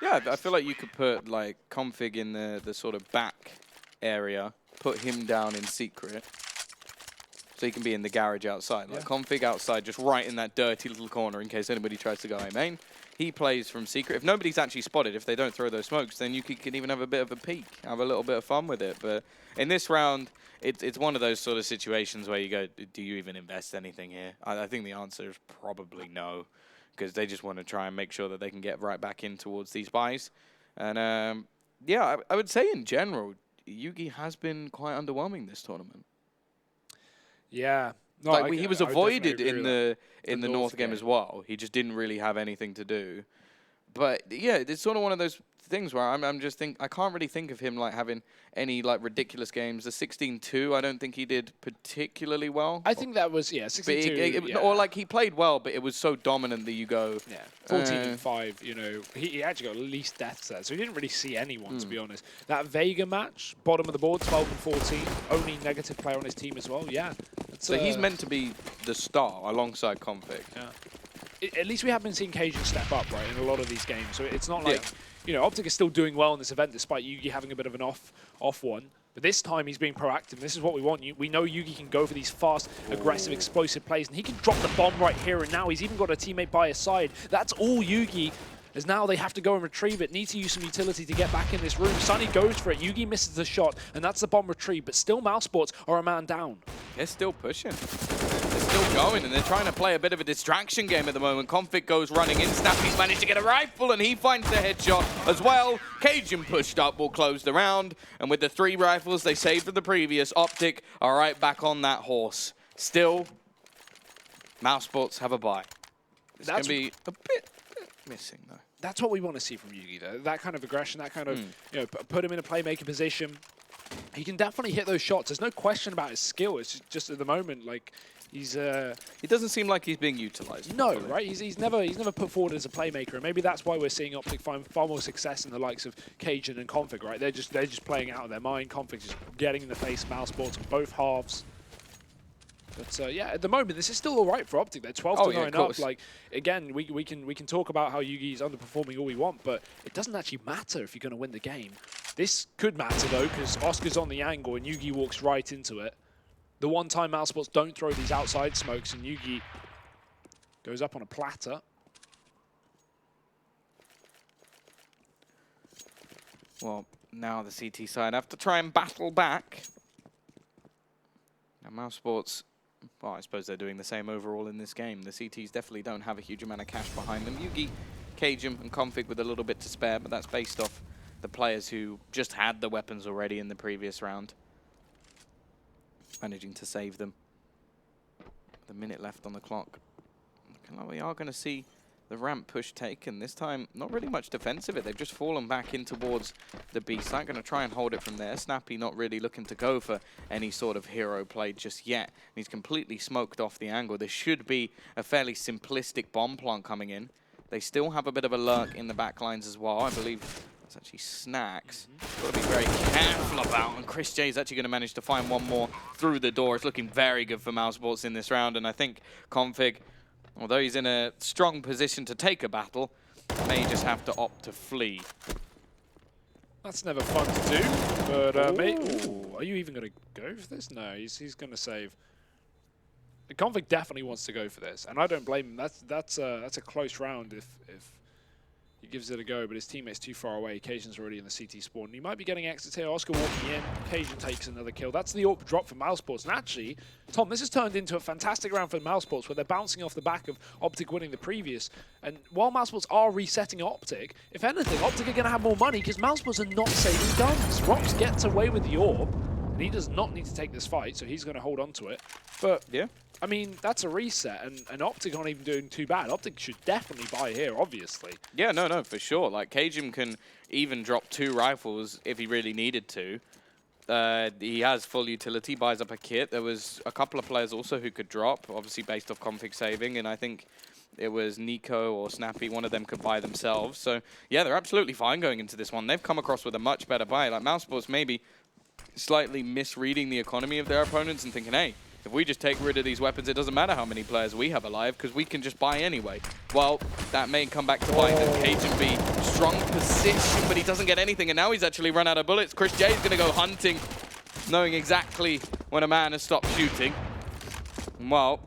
Yeah, I feel like you could put like Config in the sort of back area, put him down in secret, so he can be in the garage outside. Like Config outside, just right in that dirty little corner in case anybody tries to go A main. He plays from secret. If nobody's actually spotted, if they don't throw those smokes, then you can even have a bit of a peek, have a little bit of fun with it. But in this round, it's one of those sort of situations where you go, do you even invest anything here? I think the answer is probably no, because they just want to try and make sure that they can get right back in towards these buys. And yeah, I would say in general, Yugi has been quite underwhelming this tournament. Yeah. No, Like he was avoided in the North game game as well. He just didn't really have anything to do. But yeah, it's sort of one of those things where I'm just I can't really think of him like having any like ridiculous games. The 16-2, I don't think he did particularly well. I think that was 16-2. Yeah. Or like he played well, but it was so dominant that you go 14-5. You know, he actually got at least deaths there, so he didn't really see anyone to be honest. That Vega match, bottom of the board, 12-14, only negative player on his team as well. Yeah. So he's meant to be the star alongside Config. Yeah. At least we have been seeing Cajun step up, right, in a lot of these games. So it's not like, you know, OpTic is still doing well in this event despite Yugi having a bit of an off one. But this time he's being proactive. This is what we want. We know Yugi can go for these fast, aggressive, explosive plays, and he can drop the bomb right here and now. He's even got a teammate by his side. That's all Yugi. As now they have to go and retrieve it. Need to use some utility to get back in this room. Sunny goes for it. Yugi misses the shot, and that's the bomb retrieve. But still, mousesports are a man down. They're still pushing. They're still going, and they're trying to play a bit of a distraction game at the moment. Config goes running in. Snappy's managed to get a rifle, and he finds the headshot as well. Cajun pushed up will close the round, and with the 3 rifles they saved from the previous, OpTic are right back on that horse. Still, mousesports have a bye. It's going to be a bit missing, though. That's what we want to see from Yugi, though. That kind of aggression, that kind of, you know, put him in a playmaking position. He can definitely hit those shots. There's no question about his skill. It's just at the moment, like, he's... He doesn't seem like he's being utilized. No, right? He's never put forward as a playmaker, and maybe that's why we're seeing OpTic find far more success in the likes of Cajun and Config, right? They're just playing out of their mind. Config's just getting in the face, mousesports on both halves. But yeah, at the moment, this is still all right for OpTic. They're 12-9 up. Like, again, we can talk about how Yugi's underperforming all we want, but it doesn't actually matter if you're going to win the game. This could matter, though, because Oscar's on the angle and Yugi walks right into it. The one time mousesports don't throw these outside smokes, and Yugi goes up on a platter. Well, now the CT side have to try and battle back. Now, mousesports... Well, I suppose they're doing the same overall in this game. The CTs definitely don't have a huge amount of cash behind them. Yugi, Cajun, and Config with a little bit to spare, but that's based off the players who just had the weapons already in the previous round. Managing to save them. With a minute left on the clock. Looking like we are going to see the ramp push taken. This time, not really much defense of it. They've just fallen back in towards the B site. Going to try and hold it from there. Snappy not really looking to go for any sort of hero play just yet. And he's completely smoked off the angle. There should be a fairly simplistic bomb plant coming in. They still have a bit of a lurk in the back lines as well. I believe it's actually Snacks. Got to be very careful about. And Chris J is actually going to manage to find one more through the door. It's looking very good for mousesports in this round. And I think Config, although he's in a strong position to take a battle, may just have to opt to flee. That's never fun to do, but mate, are you even going to go for this? No, he's going to save. The Config definitely wants to go for this, and I don't blame him. That's a close round if He gives it a go, but his teammate's too far away. Cajun's already in the CT spawn. He might be getting exits here. Oscar walking in. Cajun takes another kill. That's the AWP drop for mousesports. And actually, Tom, this has turned into a fantastic round for mousesports where they're bouncing off the back of OpTic winning the previous. And while mousesports are resetting OpTic, if anything, OpTic are going to have more money because mousesports are not saving guns. Rops gets away with the AWP, and he does not need to take this fight, so he's going to hold on to it. But Yeah. I mean, that's a reset, and OpTic aren't even doing too bad. OpTic should definitely buy here, obviously. Yeah, no, for sure. Like, Cajun can even drop 2 rifles if he really needed to. He has full utility, buys up a kit. There was a couple of players also who could drop, obviously based off config saving, and I think it was Nico or Snappy, one of them could buy themselves. So, yeah, they're absolutely fine going into this one. They've come across with a much better buy. Like, mousesports maybe slightly misreading the economy of their opponents and thinking, hey, if we just take rid of these weapons, it doesn't matter how many players we have alive because we can just buy anyway. Well, that may come back to bite them. Cajun B, strong position, but he doesn't get anything. And now he's actually run out of bullets. Chris J is going to go hunting, knowing exactly when a man has stopped shooting. Well,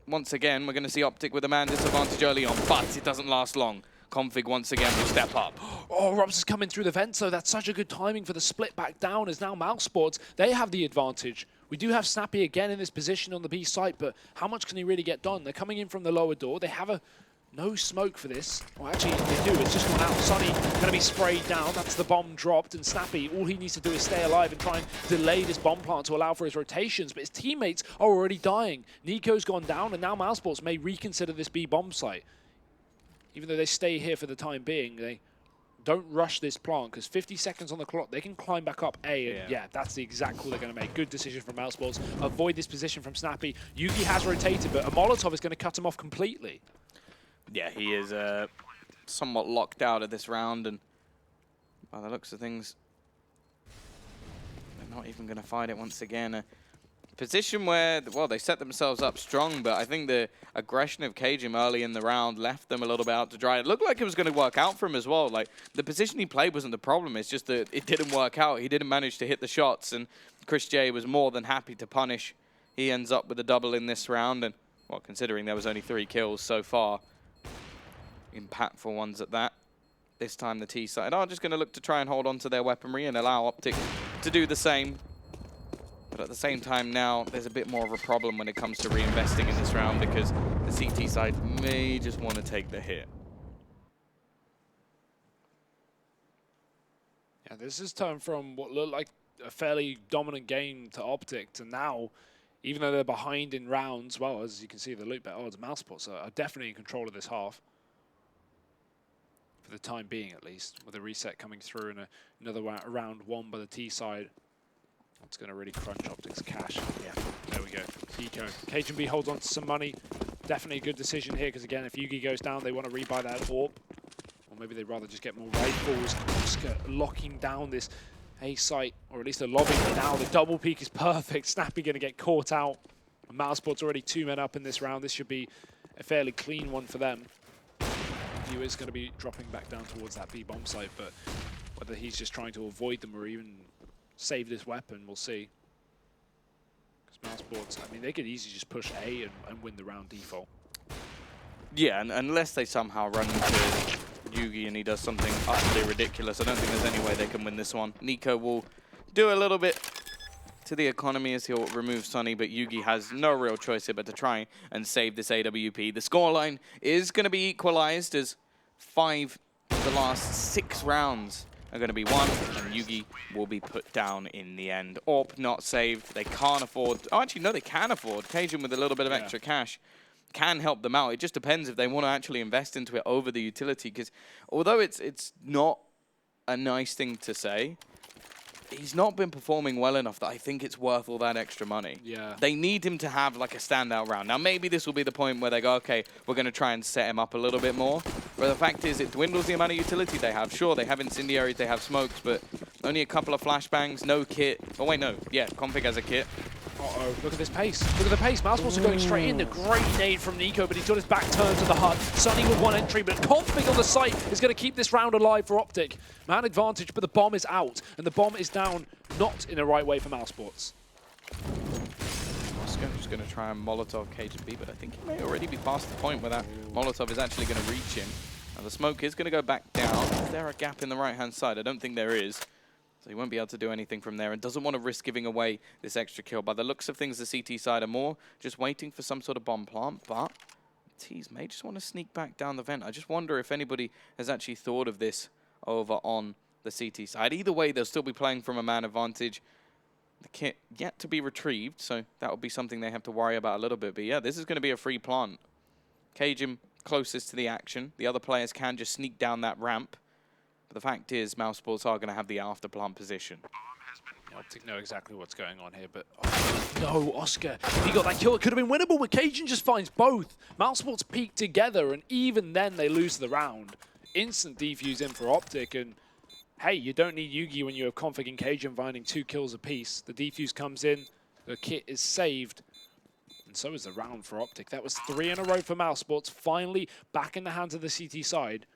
once again, we're going to see OpTic with a man disadvantage early on, but it doesn't last long. Config once again will step up. Oh, Robs is coming through the vent, so that's such a good timing for the split back down as now mousesports, they have the advantage. We do have Snappy again in this position on the B site, but how much can he really get done? They're coming in from the lower door. They have no smoke for this. Well, actually, they do. It's just gone out. Sunny going to be sprayed down. That's the bomb dropped. And Snappy, all he needs to do is stay alive and try and delay this bomb plant to allow for his rotations. But his teammates are already dying. Nico's gone down, and now mousesports may reconsider this B bomb site. Even though they stay here for the time being, they don't rush this plant because 50 seconds on the clock, they can climb back up A, and yeah, that's the exact call they're going to make. Good decision from mousesports. Avoid this position from Snappy. Yugi has rotated, but a Molotov is going to cut him off completely. Yeah, he is somewhat locked out of this round, and by the looks of things, they're not even going to fight it once again. Position where, well, they set themselves up strong, but I think the aggression of Cajun early in the round left them a little bit out to dry. It looked like it was going to work out for him as well. Like, the position he played wasn't the problem. It's just that it didn't work out. He didn't manage to hit the shots, and Chris J was more than happy to punish. He ends up with a double in this round, and, well, considering there was only 3 kills so far, impactful ones at that. This time the T side are just going to look to try and hold on to their weaponry and allow OpTic to do the same. But at the same time now, there's a bit more of a problem when it comes to reinvesting in this round because the CT side may just want to take the hit. Yeah, this has turned from what looked like a fairly dominant game to OpTic to now, even though they're behind in rounds, well, as you can see, the loot bet odds, mousesports are definitely in control of this half. For the time being, at least, with a reset coming through and another round won by the T side. It's going to really crunch OpTic's cash. Yeah, there we go. Eco. Cajun B holds on to some money. Definitely a good decision here, because again, if Yugi goes down, they want to rebuy that AWP. Or maybe they'd rather just get more rifles. Just locking down this A site, or at least a lobby now. The double peek is perfect. Snappy going to get caught out. mousesports already 2 men up in this round. This should be a fairly clean one for them. He is going to be dropping back down towards that B bomb site, but whether he's just trying to avoid them or even save this weapon, we'll see. Because mousesports, I mean, they could easily just push A and win the round default. Yeah, and unless they somehow run into Yugi and he does something utterly ridiculous, I don't think there's any way they can win this one. Nico will do a little bit to the economy as he'll remove Sunny, but Yugi has no real choice here but to try and save this AWP. The scoreline is going to be equalized as 5 of the last 6 rounds are going to be won, and Yugi will be put down in the end. AWP not saved. They can't afford... Oh, actually, no, they can afford. Cajun with a little bit of extra cash can help them out. It just depends if they want to actually invest into it over the utility, because although it's not a nice thing to say, he's not been performing well enough that I think it's worth all that extra money. Yeah. They need him to have like a standout round. Now maybe this will be the point where they go, okay, we're going to try and set him up a little bit more. But the fact is it dwindles the amount of utility they have. Sure, they have incendiaries, they have smokes, but only a couple of flashbangs, no kit. Oh wait, no. Yeah, config has a kit. Uh-oh, look at this pace. Look at the pace. mousesports are going straight in. The great nade from Nico, but he's got his back turned to the hut. Sunny with 1 entry, but config on the site is going to keep this round alive for OpTic. Man advantage, but the bomb is out, and the bomb is down not in the right way for mousesports. Oscar's going to try and Molotov Cajun B, but I think he may already be past the point where that Molotov is actually going to reach him. Now the smoke is going to go back down. Is there a gap in the right-hand side? I don't think there is. So he won't be able to do anything from there and doesn't want to risk giving away this extra kill. By the looks of things, the CT side are more just waiting for some sort of bomb plant, but Tees may just want to sneak back down the vent. I just wonder if anybody has actually thought of this over on the CT side. Either way, they'll still be playing from a man advantage. The kit yet to be retrieved, so that will be something they have to worry about a little bit. But yeah, this is going to be a free plant. Cajun closest to the action. The other players can just sneak down that ramp. But the fact is, mousesports are going to have the after plant position. OpTic know exactly what's going on here, but oh, no, Oscar. If he got that kill, it could have been winnable, but Cajun just finds both. mousesports peak together, and even then they lose the round. Instant defuse in for OpTic, and hey, you don't need Yugi when you have Config and Cajun finding 2 kills apiece. The defuse comes in, the kit is saved, and so is the round for OpTic. That was 3 in a row for mousesports, finally back in the hands of the CT side.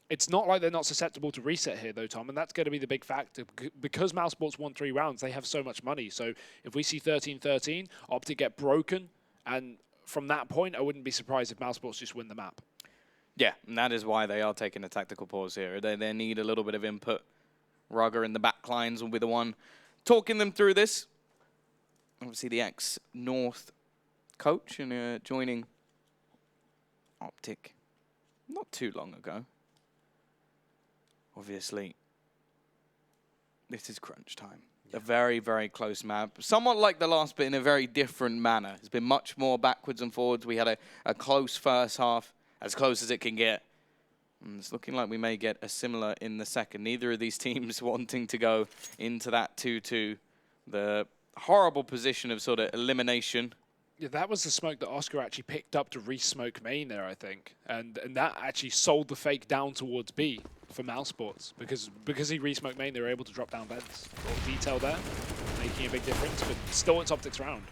It's not like they're not susceptible to reset here, though, Tom, and that's going to be the big factor. Because mousesports won 3 rounds, they have so much money. So if we see 13-13, OpTic get broken, and from that point, I wouldn't be surprised if mousesports just win the map. Yeah, and that is why they are taking a tactical pause here. They need a little bit of input. Rugger in the back lines will be the one talking them through this. Obviously, the ex-North coach and joining OpTic not too long ago. Obviously, this is crunch time. Yeah. A very, very close map. Somewhat like the last, but in a very different manner. It's been much more backwards and forwards. We had a close first half, as close as it can get. And it's looking like we may get a similar in the second. Neither of these teams wanting to go into that 2-2. The horrible position of sort of elimination. Yeah, that was the smoke that Oscar actually picked up to re-smoke main there, I think. And that actually sold the fake down towards B for mousesports. Because he re-smoked main, they were able to drop down vents. A little detail there, making a big difference, but still it's OpTic's round.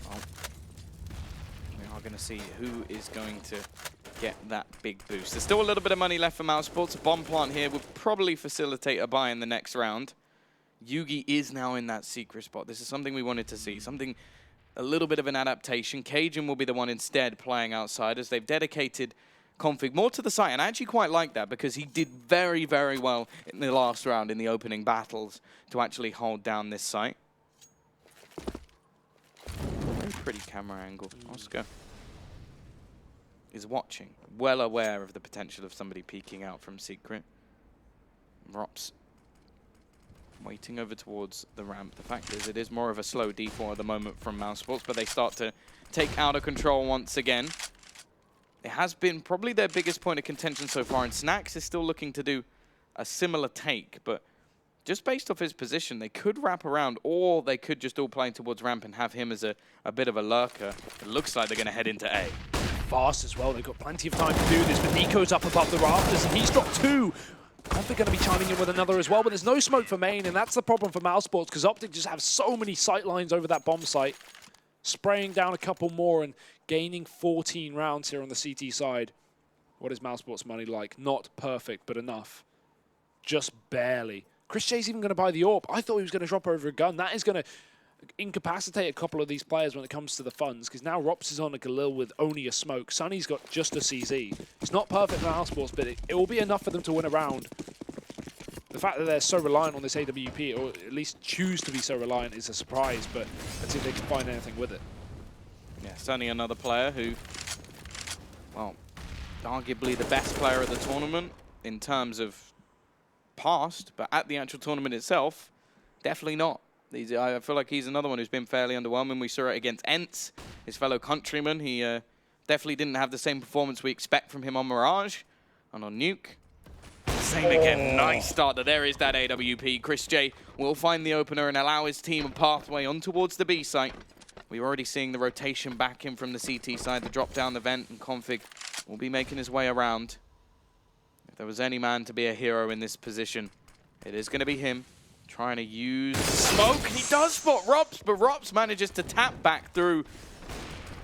Well, we are going to see who is going to get that big boost. There's still a little bit of money left for mousesports. A bomb plant here would probably facilitate a buy in the next round. Yugi is now in that secret spot. This is something we wanted to see. Something, a little bit of an adaptation. Cajun will be the one instead playing outside as they've dedicated Config more to the site. And I actually quite like that because he did very, very well in the last round in the opening battles to actually hold down this site. Very pretty camera angle. Oscar is watching, well aware of the potential of somebody peeking out from secret. Rops waiting over towards the ramp. The fact is, it is more of a slow D4 at the moment from mousesports, but they start to take out of control once again. It has been probably their biggest point of contention so far, and Snacks is still looking to do a similar take, but just based off his position, they could wrap around, or they could just all play towards ramp and have him as a bit of a lurker. It looks like they're going to head into A. Fast as well, they've got plenty of time to do this, but Nico's up above the rafters, and he's dropped 2. Config going to be chiming in with another as well, but there's no smoke for main, and that's the problem for mousesports, because OpTic just have so many sight lines over that bomb site. Spraying down a couple more and gaining 14 rounds here on the CT side. What is mousesports money like? Not perfect, but enough. Just barely. Chris J's even going to buy the AWP. I thought he was going to drop over a gun. That is going to incapacitate a couple of these players when it comes to the funds, because now Rops is on a Galil with only a smoke. Sunny's got just a CZ. It's not perfect for mousesports, but it will be enough for them to win a round. The fact that they're so reliant on this AWP, or at least choose to be so reliant, is a surprise, but let's see if they can find anything with it. Yeah, Sunny, another player who, well, arguably the best player at the tournament in terms of past, but at the actual tournament itself, definitely not. I feel like he's another one who's been fairly underwhelming. We saw it against Ents, his fellow countryman. He definitely didn't have the same performance we expect from him on Mirage and on Nuke. Same again, nice starter. There is that AWP. Chris J will find the opener and allow his team a pathway on towards the B site. We're already seeing the rotation back in from the CT side, the drop down the vent, and Config will be making his way around. If there was any man to be a hero in this position, it is going to be him. Trying to use smoke. He does spot Rops, but Rops manages to tap back through,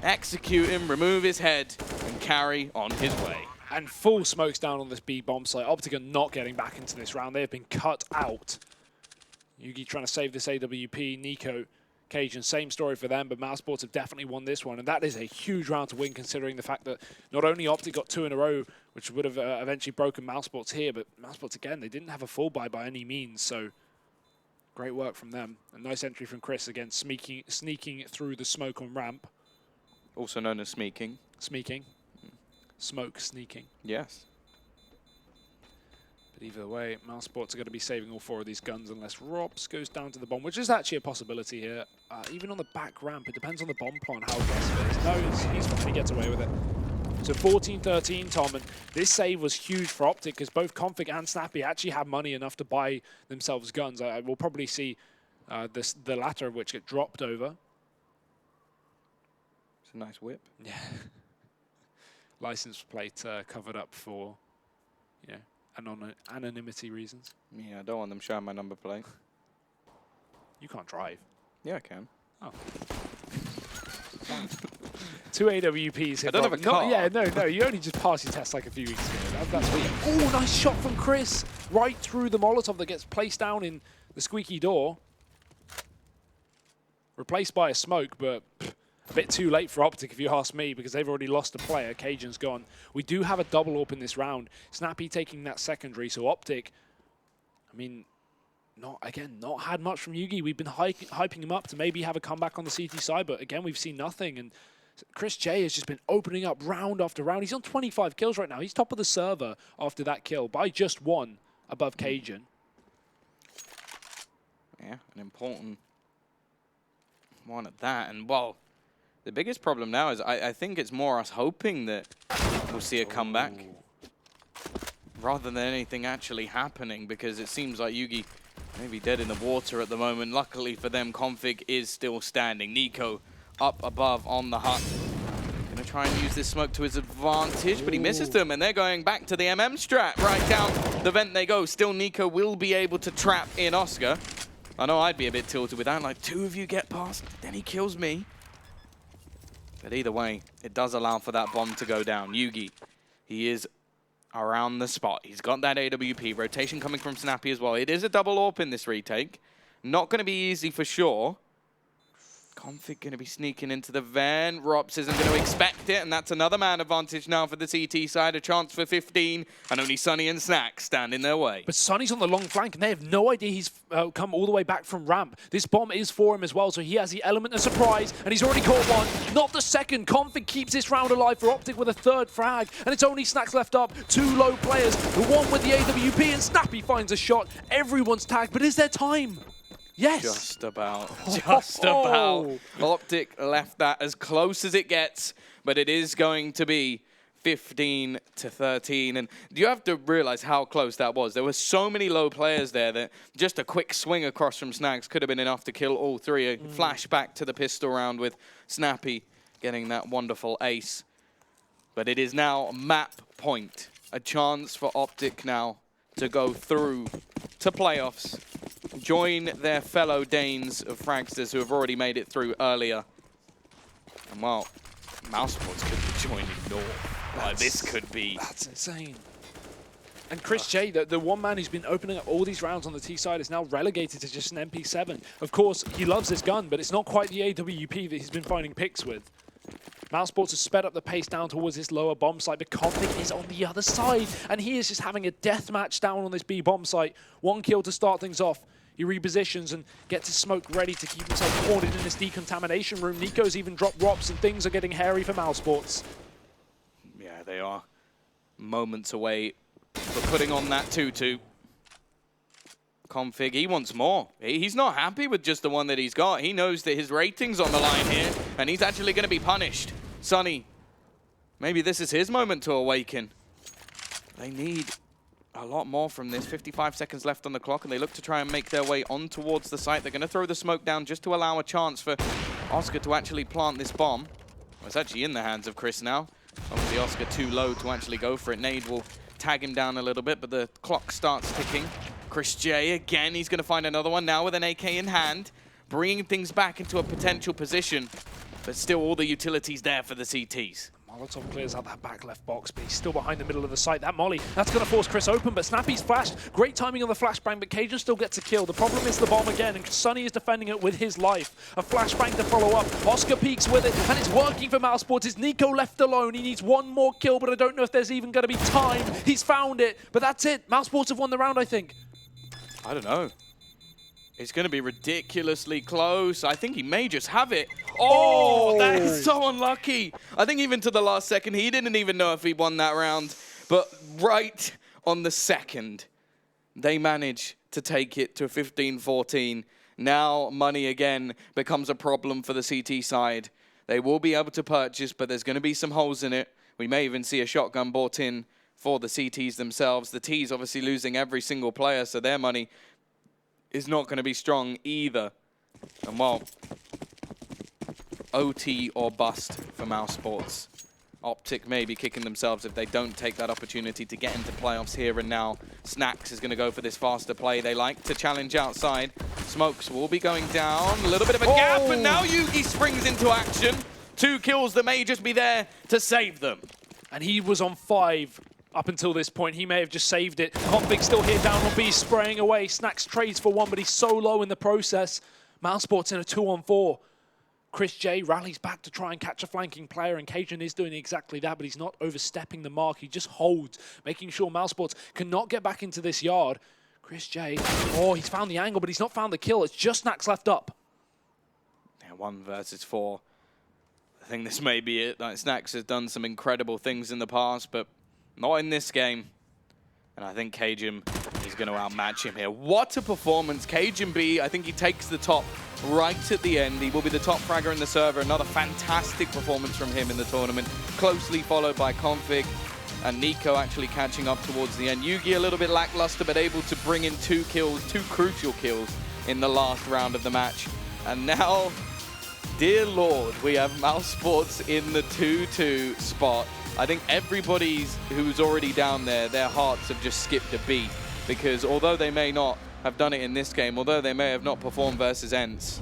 execute him, remove his head, and carry on his way. And full smokes down on this B bomb site. OpTic are not getting back into this round. They have been cut out. Yugi trying to save this AWP. Nico Cajun. Same story for them, but mousesports have definitely won this one, and that is a huge round to win considering the fact that not only OpTic got 2 in a row, which would have eventually broken mousesports here, but mousesports, again, they didn't have a full buy by any means, so great work from them. A nice entry from Chris, again, sneaking through the smoke on ramp. Also known as sneaking. Sneaking. Smoke sneaking. Yes. But either way, mousesports are going to be saving all 4 of these guns unless Robs goes down to the bomb, which is actually a possibility here. Even on the back ramp, it depends on the bomb plant how aggressive it is. No, he's fine, he gets away with it. So 14-13, Tom, and this save was huge for OpTic because both Config and Snappy actually have money enough to buy themselves guns. I will probably see the latter of which get dropped over. It's a nice whip. Yeah. License plate covered up for, you know, anonymity reasons. Yeah, I don't want them showing my number plate. You can't drive. Yeah, I can. Oh. 2 AWPs. I don't have a car. No, you only just passed your test like a few weeks ago. That's weird. Oh, nice shot from Chris. Right through the Molotov that gets placed down in the squeaky door. Replaced by a smoke, but a bit too late for OpTic if you ask me, because they've already lost a player. Cajun's gone. We do have a double AWP in this round. Snappy taking that secondary, so OpTic, I mean, not had much from Yugi. We've been hyping him up to maybe have a comeback on the CT side, but again, we've seen nothing. And Chris J has just been opening up round after round. He's on 25 kills right now. He's top of the server after that kill by just 1 above Cajun. Yeah, an important one at that. And, well, the biggest problem now is I think it's more us hoping that we'll see a comeback rather than anything actually happening, because it seems like Yugi may be dead in the water at the moment. Luckily for them, Config is still standing. Nico up above on the hut. Gonna try and use this smoke to his advantage, but he misses them, and they're going back to the MM strat. Right down the vent they go. Still, Nico will be able to trap in Oscar. I know I'd be a bit tilted with that. Like, 2 of you get past, then he kills me. But either way, it does allow for that bomb to go down. Yugi, he is around the spot. He's got that AWP. Rotation coming from Snappy as well. It is a double AWP in this retake. Not going to be easy for sure. Config going to be sneaking into the van. Rops isn't going to expect it, and that's another man advantage now for the CT side. A chance for 15, and only Sunny and Snack stand in their way. But Sunny's on the long flank, and they have no idea he's come all the way back from ramp. This bomb is for him as well, so he has the element of surprise, and he's already caught one. Not the second. Config keeps this round alive for OpTic with a 3rd frag, and it's only Snacks left up. 2 low players, the one with the AWP, and Snappy finds a shot. Everyone's tagged, but is there time? Yes. Just about. Just about. OpTic left that as close as it gets, but it is going to be 15-13. And you have to realize how close that was. There were so many low players there that just a quick swing across from Snags could have been enough to kill all 3. A flashback to the pistol round with Snappy getting that wonderful ace. But it is now map point. A chance for OpTic now to go through to playoffs. Join their fellow Danes of Fragsters who have already made it through earlier. And well, mousesports could be joining North. Like, this could be... That's insane. And Chris J, the one man who's been opening up all these rounds on the T side, is now relegated to just an MP7. Of course, he loves this gun, but it's not quite the AWP that he's been finding picks with. Mousesports has sped up the pace down towards this lower bomb site, but Config is on the other side, and he is just having a death match down on this B bomb site. 1 kill to start things off. He repositions and gets his smoke ready to keep himself cornered in this decontamination room. Nico's even dropped Rops, and things are getting hairy for Mousesports. Yeah, they are moments away for putting on that 2-2. Config, he wants more. He's not happy with just the one that he's got. He knows that his rating's on the line here, and he's actually going to be punished. Sunny, maybe this is his moment to awaken. They need a lot more from this. 55 seconds left on the clock, and they look to try and make their way on towards the site. They're going to throw the smoke down just to allow a chance for Oscar to actually plant this bomb. Well, it's actually in the hands of Chris now. Obviously, Oscar too low to actually go for it. Nade will tag him down a little bit, but the clock starts ticking. Chris J, again, he's going to find another one now with an AK in hand, bringing things back into a potential position, but still all the utilities there for the CTs. Molotov clears out that back left box, but he's still behind the middle of the site. That molly, that's going to force Chris open, but Snappy's flashed. Great timing on the flashbang, but Cajun still gets a kill. The problem is the bomb again, and Sunny is defending it with his life. A flashbang to follow up. Oscar peeks with it, and it's working for mousesports. Is Nico left alone? He needs one more kill, but I don't know if there's even going to be time. He's found it, but that's it. mousesports have won the round, I think. I don't know. It's going to be ridiculously close. I think he may just have it. Oh, that is so unlucky. I think even to the last second, he didn't even know if he won that round. But right on the second, they manage to take it to 15-14. Now money again becomes a problem for the CT side. They will be able to purchase, but there's going to be some holes in it. We may even see a shotgun bought in for the CTs themselves. The Ts obviously losing every single player, so their money is not going to be strong either. And well, OT or bust for mousesports. OpTic may be kicking themselves if they don't take that opportunity to get into playoffs here and now. Snacks is going to go for this faster play. They like to challenge outside. Smokes will be going down. A little bit of a gap, and now Yugi springs into action. 2 kills that may just be there to save them. And he was on 5 up until this point. He may have just saved it. Config still here down on B, spraying away. Snacks trades for 1, but he's so low in the process. mousesports in a 2-on-4. Chris J rallies back to try and catch a flanking player, and Cajun is doing exactly that, but he's not overstepping the mark. He just holds, making sure mousesports cannot get back into this yard. Chris J, he's found the angle, but he's not found the kill. It's just Snacks left up. Yeah, 1 versus 4. I think this may be it. Like, Snacks has done some incredible things in the past, but not in this game. And I think Cajun is going to outmatch him here. What a performance. Cajun B, I think he takes the top right at the end. He will be the top fragger in the server. Another fantastic performance from him in the tournament. Closely followed by Config and Nico actually catching up towards the end. Yugi a little bit lackluster, but able to bring in 2 kills, 2 crucial kills in the last round of the match. And now, dear Lord, we have mousesports in the 2-2 spot. I think everybody's who's already down there, their hearts have just skipped a beat, because although they may not have done it in this game, although they may have not performed versus Ents,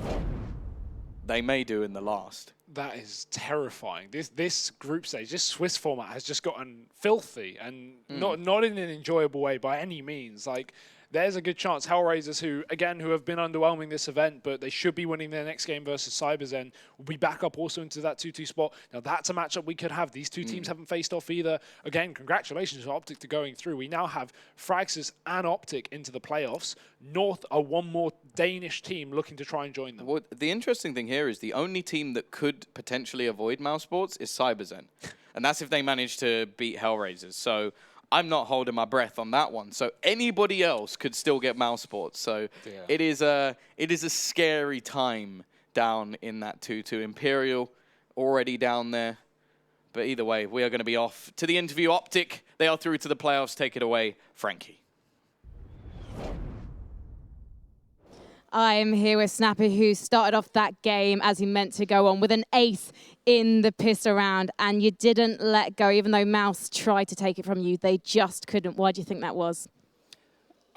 they may do in the last. That is terrifying. This group stage, this Swiss format has just gotten filthy, and not in an enjoyable way by any means. Like, there's a good chance Hellraisers, who have been underwhelming this event, but they should be winning their next game versus CyberZen, will be back up also into that 2-2 spot. Now, that's a matchup we could have. These 2 teams haven't faced off either. Again, congratulations to OpTic to going through. We now have Fraxis and OpTic into the playoffs. North are 1 more Danish team looking to try and join them. Well, the interesting thing here is the only team that could potentially avoid mousesports is CyberZen. And that's if they manage to beat Hellraisers. So I'm not holding my breath on that one. So anybody else could still get mousesports. So it is a scary time down in that 2-2. Imperial already down there. But either way, we are going to be off to the interview. OpTic, they are through to the playoffs. Take it away, Frankie. I'm here with Snappy, who started off that game as he meant to go on with an ace in the pistol round, and you didn't let go. Even though Mouse tried to take it from you, they just couldn't. Why do you think that was?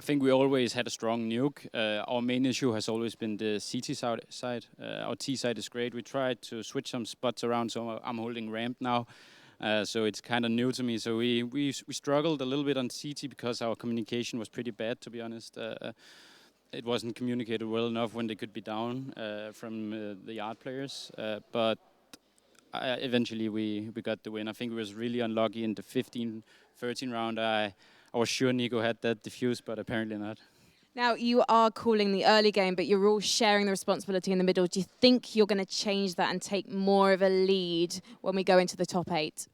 I think we always had a strong nuke. Our main issue has always been the CT side. Our T side is great. We tried to switch some spots around, so I'm holding ramp now. So it's kind of new to me. So we struggled a little bit on CT because our communication was pretty bad, to be honest. It wasn't communicated well enough when they could be down from the yard players. But eventually we got the win. I think we was really unlucky in the 15-13 round. I was sure Nico had that defused, but apparently not. Now, you are calling the early game, but you're all sharing the responsibility in the middle. Do you think you're going to change that and take more of a lead when we go into the top 8?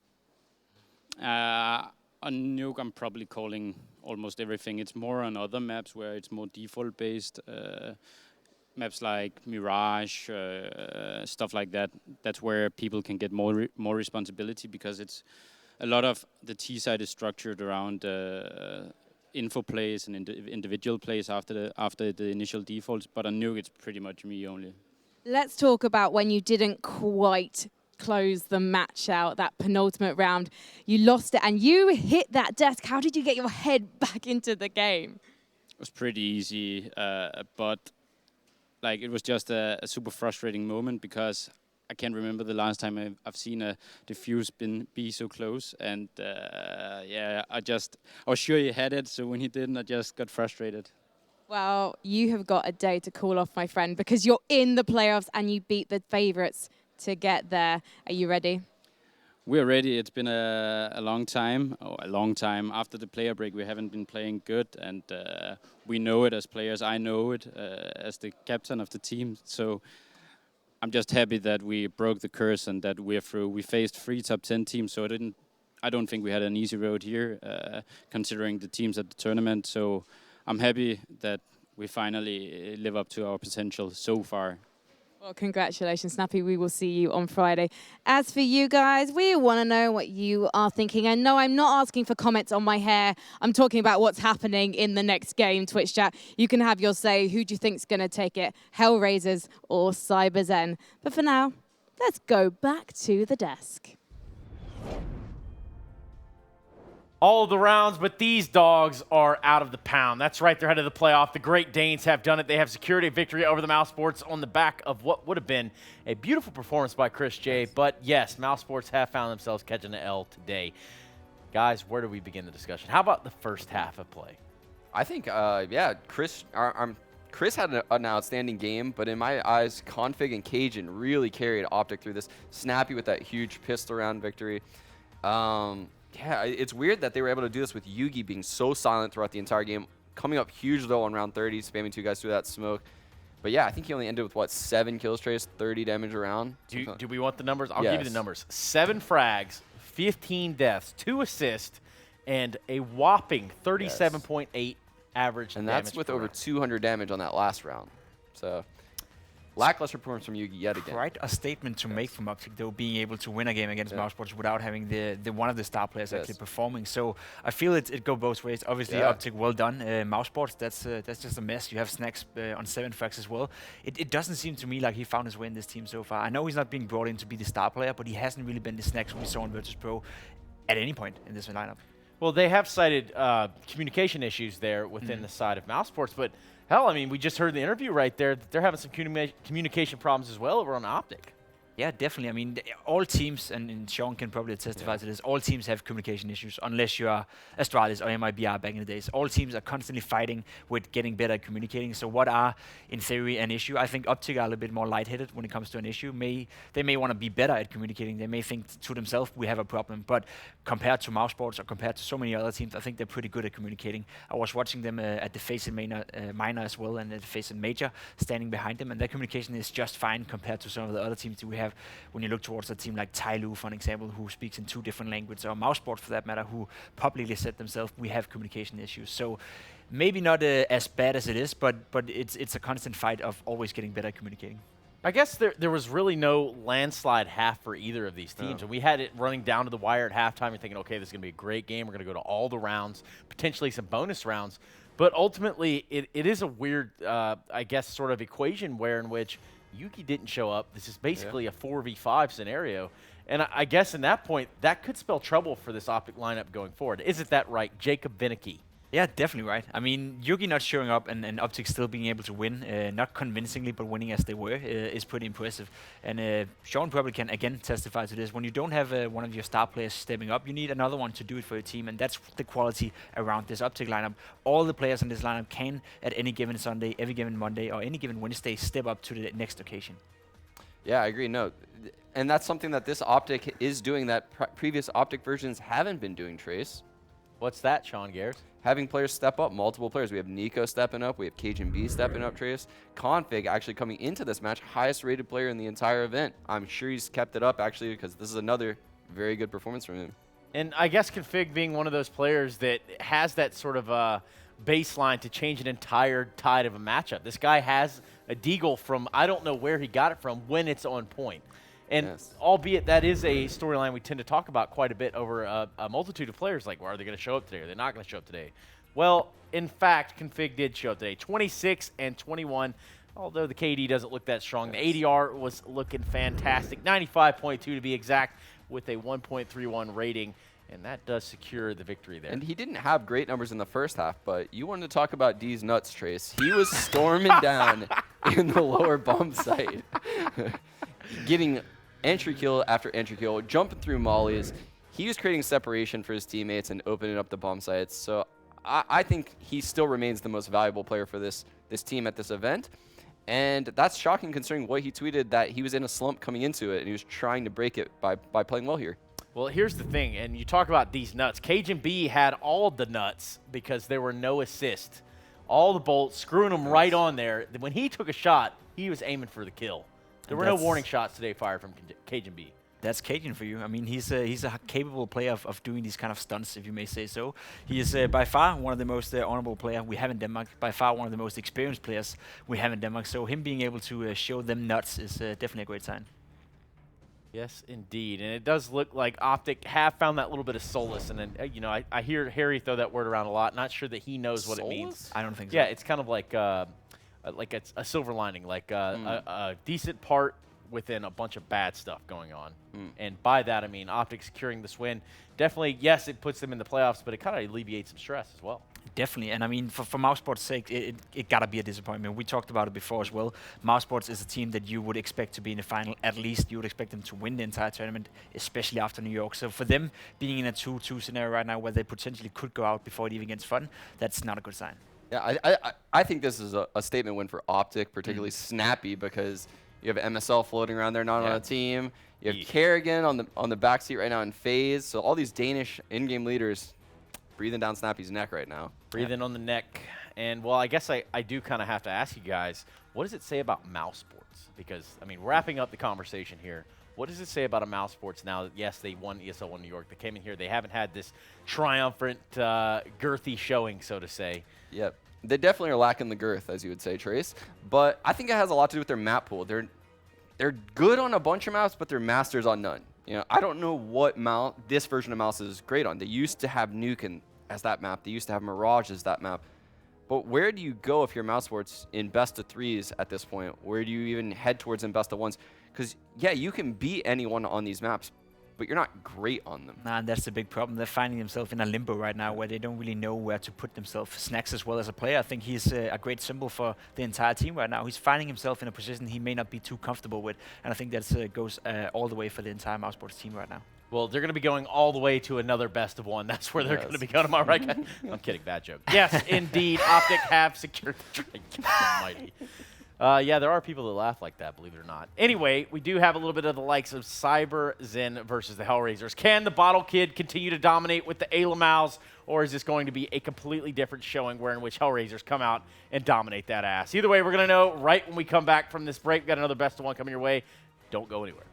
On nuke, I'm probably calling almost everything. It's more on other maps where it's more default-based. Maps like Mirage, stuff like that. That's where people can get more responsibility, because it's a lot of the T side is structured around info plays and individual plays after the initial defaults. But on nuke, it's pretty much me only. Let's talk about when you didn't quite close the match out, that penultimate round. You lost it and you hit that desk. How did you get your head back into the game? It was pretty easy, but like it was just a super frustrating moment, because I can't remember the last time I've seen a diffuse be so close. And yeah, I was sure he had it. So when he didn't, I just got frustrated. Well, you have got a day to cool off, my friend, because you're in the playoffs and you beat the favorites to get there. Are you ready? We're ready. It's been a long time. After the player break, we haven't been playing good, and we know it as players. I know it as the captain of the team. So I'm just happy that we broke the curse and that we're through. We faced 3 top 10 teams, so I don't think we had an easy road here, considering the teams at the tournament. So I'm happy that we finally live up to our potential so far. Well, congratulations, Snappy. We will see you on Friday. As for you guys, we want to know what you are thinking. And no, I'm not asking for comments on my hair. I'm talking about what's happening in the next game, Twitch chat. You can have your say. Who do you think's going to take it? Hellraisers or CyberZen? But for now, let's go back to the desk. All of the rounds, but these dogs are out of the pound. That's right, they're headed to the playoff. The Great Danes have done it. They have secured a victory over the mousesports on the back of what would have been a beautiful performance by Chris J. But yes, mousesports have found themselves catching an L today. Guys, where do we begin the discussion? How about the first half of play? I think, yeah, Chris had an outstanding game, but in my eyes, Config and Cajun really carried OpTic through this. Snappy with that huge pistol round victory. Yeah, it's weird that they were able to do this with Yugi being so silent throughout the entire game. Coming up huge, though, on round 30, spamming 2 guys through that smoke. But yeah, I think he only ended with, what, 7 kills, Trace, 30 damage around? Do we want the numbers? I'll give you the numbers. 7 frags, 15 deaths, 2 assists, and a whopping 37.8 average damage. And that's with over 200 damage on that last round. So lackluster performance from Yugi yet again. Quite a statement to make from OpTic, though, being able to win a game against mousesports without having the one of the star players actually performing. So I feel it go both ways. Obviously, OpTic, well done. Mousesports, that's just a mess. You have Snacks on 7 frags as well. It doesn't seem to me like he found his way in this team so far. I know he's not being brought in to be the star player, but he hasn't really been the Snacks we saw in Virtus Pro at any point in this lineup. Well, they have cited communication issues there within the side of mousesports, but hell, I mean, we just heard in the interview right there that they're having some communication problems as well over on OpTic. Yeah, definitely. I mean, all teams, and Sean can probably testify to this, all teams have communication issues, unless you are Starladder or MIBR back in the days. All teams are constantly fighting with getting better at communicating. So what are, in theory, an issue? I think OpTic are a little bit more lightheaded when it comes to an issue. They may want to be better at communicating. They may think to themselves, we have a problem. But compared to mousesports or compared to so many other teams, I think they're pretty good at communicating. I was watching them at the FACEIT minor as well, and at the FACEIT major, standing behind them, and their communication is just fine compared to some of the other teams that we have. When you look towards a team like Tyloo, for an example, who speaks in 2 different languages, or mousesports for that matter, who publicly said themselves, we have communication issues. So maybe not as bad as it is, but it's a constant fight of always getting better at communicating. I guess there was really no landslide half for either of these teams. And we had it running down to the wire at halftime. You're thinking, okay, this is going to be a great game. We're going to go to all the rounds, potentially some bonus rounds. But ultimately, it is a weird, I guess, sort of equation in which Yuki didn't show up. This is basically a 4v5 scenario. And I guess in that point, that could spell trouble for this OpTic lineup going forward. Isn't that right, Jacob Vinicki? Yeah, definitely right. I mean, Yugi not showing up and OpTic still being able to win, not convincingly, but winning as they were, is pretty impressive. And Sean probably can, again, testify to this. When you don't have one of your star players stepping up, you need another one to do it for your team, and that's the quality around this OpTic lineup. All the players in this lineup can, at any given Sunday, every given Monday, or any given Wednesday, step up to the next occasion. Yeah, I agree. No, and that's something that this OpTic is doing that previous OpTic versions haven't been doing, Trace. What's that, Sean Garrett? Having players step up, multiple players. We have Nico stepping up. We have Cajun B stepping up, Trace. Config actually coming into this match, highest rated player in the entire event. I'm sure he's kept it up, actually, because this is another very good performance from him. And I guess Config being one of those players that has that sort of baseline to change an entire tide of a matchup. This guy has a deagle from, I don't know where he got it from, when it's on point. And albeit that is a storyline we tend to talk about quite a bit over a multitude of players, like, well, are they going to show up today? Are they not going to show up today? Well, in fact, Config did show up today. 26 and 21, although the KD doesn't look that strong. The ADR was looking fantastic, 95.2 to be exact, with a 1.31 rating. And that does secure the victory there. And he didn't have great numbers in the first half, but you wanted to talk about D's nuts, Trace. He was storming down in the lower bomb site, getting entry kill after entry kill, jumping through mollies. He was creating separation for his teammates and opening up the bomb sites. So I think he still remains the most valuable player for this team at this event. And that's shocking considering what he tweeted, that he was in a slump coming into it and he was trying to break it by playing well here. Well, here's the thing, and you talk about these nuts. Cajun B had all the nuts because there were no assists. All the bolts, screwing them right on there. When he took a shot, he was aiming for the kill. There were no warning shots today fired from Cajun B. That's Cajun for you. I mean, he's a capable player of doing these kind of stunts, if you may say so. He is by far one of the most honorable players we have in Denmark, by far one of the most experienced players we have in Denmark. So him being able to show them nuts is definitely a great sign. Yes, indeed. And it does look like OpTic have found that little bit of solace. And then, you know, I hear Harry throw that word around a lot. Not sure that he knows what it means. I don't think so. Yeah, it's kind of like a silver lining, like a decent part within a bunch of bad stuff going on. And by that, I mean OpTic securing this win. Definitely, yes, it puts them in the playoffs, but it kind of alleviates some stress as well. Definitely, and I mean, for mousesports' sake, it gotta be a disappointment. We talked about it before as well. Mousesports is a team that you would expect to be in the final. At least you would expect them to win the entire tournament, especially after New York. So for them being in a 2-2 scenario right now, where they potentially could go out before it even gets fun, that's not a good sign. Yeah, I think this is a statement win for OpTic, particularly Snappy, because you have MSL floating around there, not on a team. You have Kerrigan on the backseat right now in FaZe. So all these Danish in-game leaders breathing down Snappy's neck right now. Breathing on the neck. And, well, I guess I do kind of have to ask you guys, what does it say about mousesports? Because, I mean, wrapping up the conversation here, what does it say about a mousesports now that, yes, they won ESL 1 New York. They came in here. They haven't had this triumphant, girthy showing, so to say. Yep. They definitely are lacking the girth, as you would say, Trace. But I think it has a lot to do with their map pool. They're good on a bunch of maps, but they're masters on none. You know, I don't know what this version of Mouse is great on. They used to have Nuke as that map. They used to have Mirage as that map. But where do you go if you're mousesports in best of 3s at this point? Where do you even head towards in best of 1s? Because, yeah, you can beat anyone on these maps, but you're not great on them. Nah, and that's the big problem. They're finding themselves in a limbo right now where they don't really know where to put themselves. Snacks as well as a player, I think he's a great symbol for the entire team right now. He's finding himself in a position he may not be too comfortable with, and I think that goes all the way for the entire mousesports team right now. Well, they're going to be going all the way to another best of 1. That's where they're going to be going. Am I right, guys? I'm kidding. Bad joke. Yes, indeed. OpTic have secured the train. Almighty. Yeah, there are people that laugh like that, believe it or not. Anyway, we do have a little bit of the likes of Cyber Zen versus the Hellraisers. Can the Bottle Kid continue to dominate with the Alamals, or is this going to be a completely different showing in which Hellraisers come out and dominate that ass? Either way, we're going to know right when we come back from this break. We've got another best of 1 coming your way. Don't go anywhere.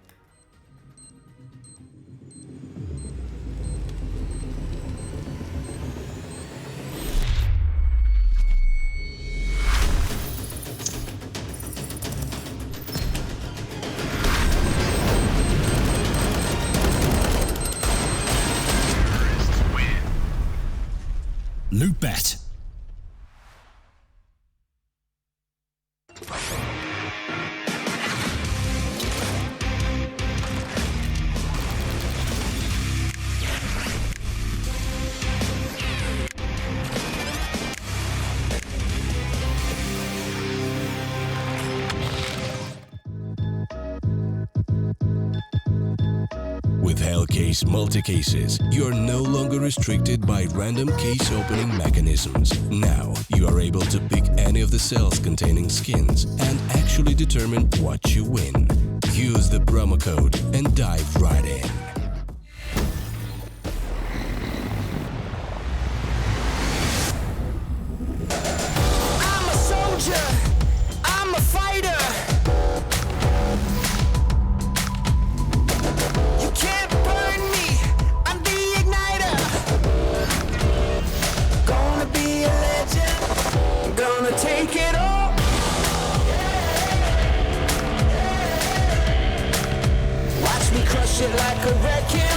Loot Bet. With Hellcase multi-cases, you are no longer restricted by random case opening mechanisms. Now, you are able to pick any of the cells containing skins and actually determine what you win. Use the promo code and dive right in. I'm a soldier, I'm a fighter. Gonna take it all. Watch me crush it like a wrecking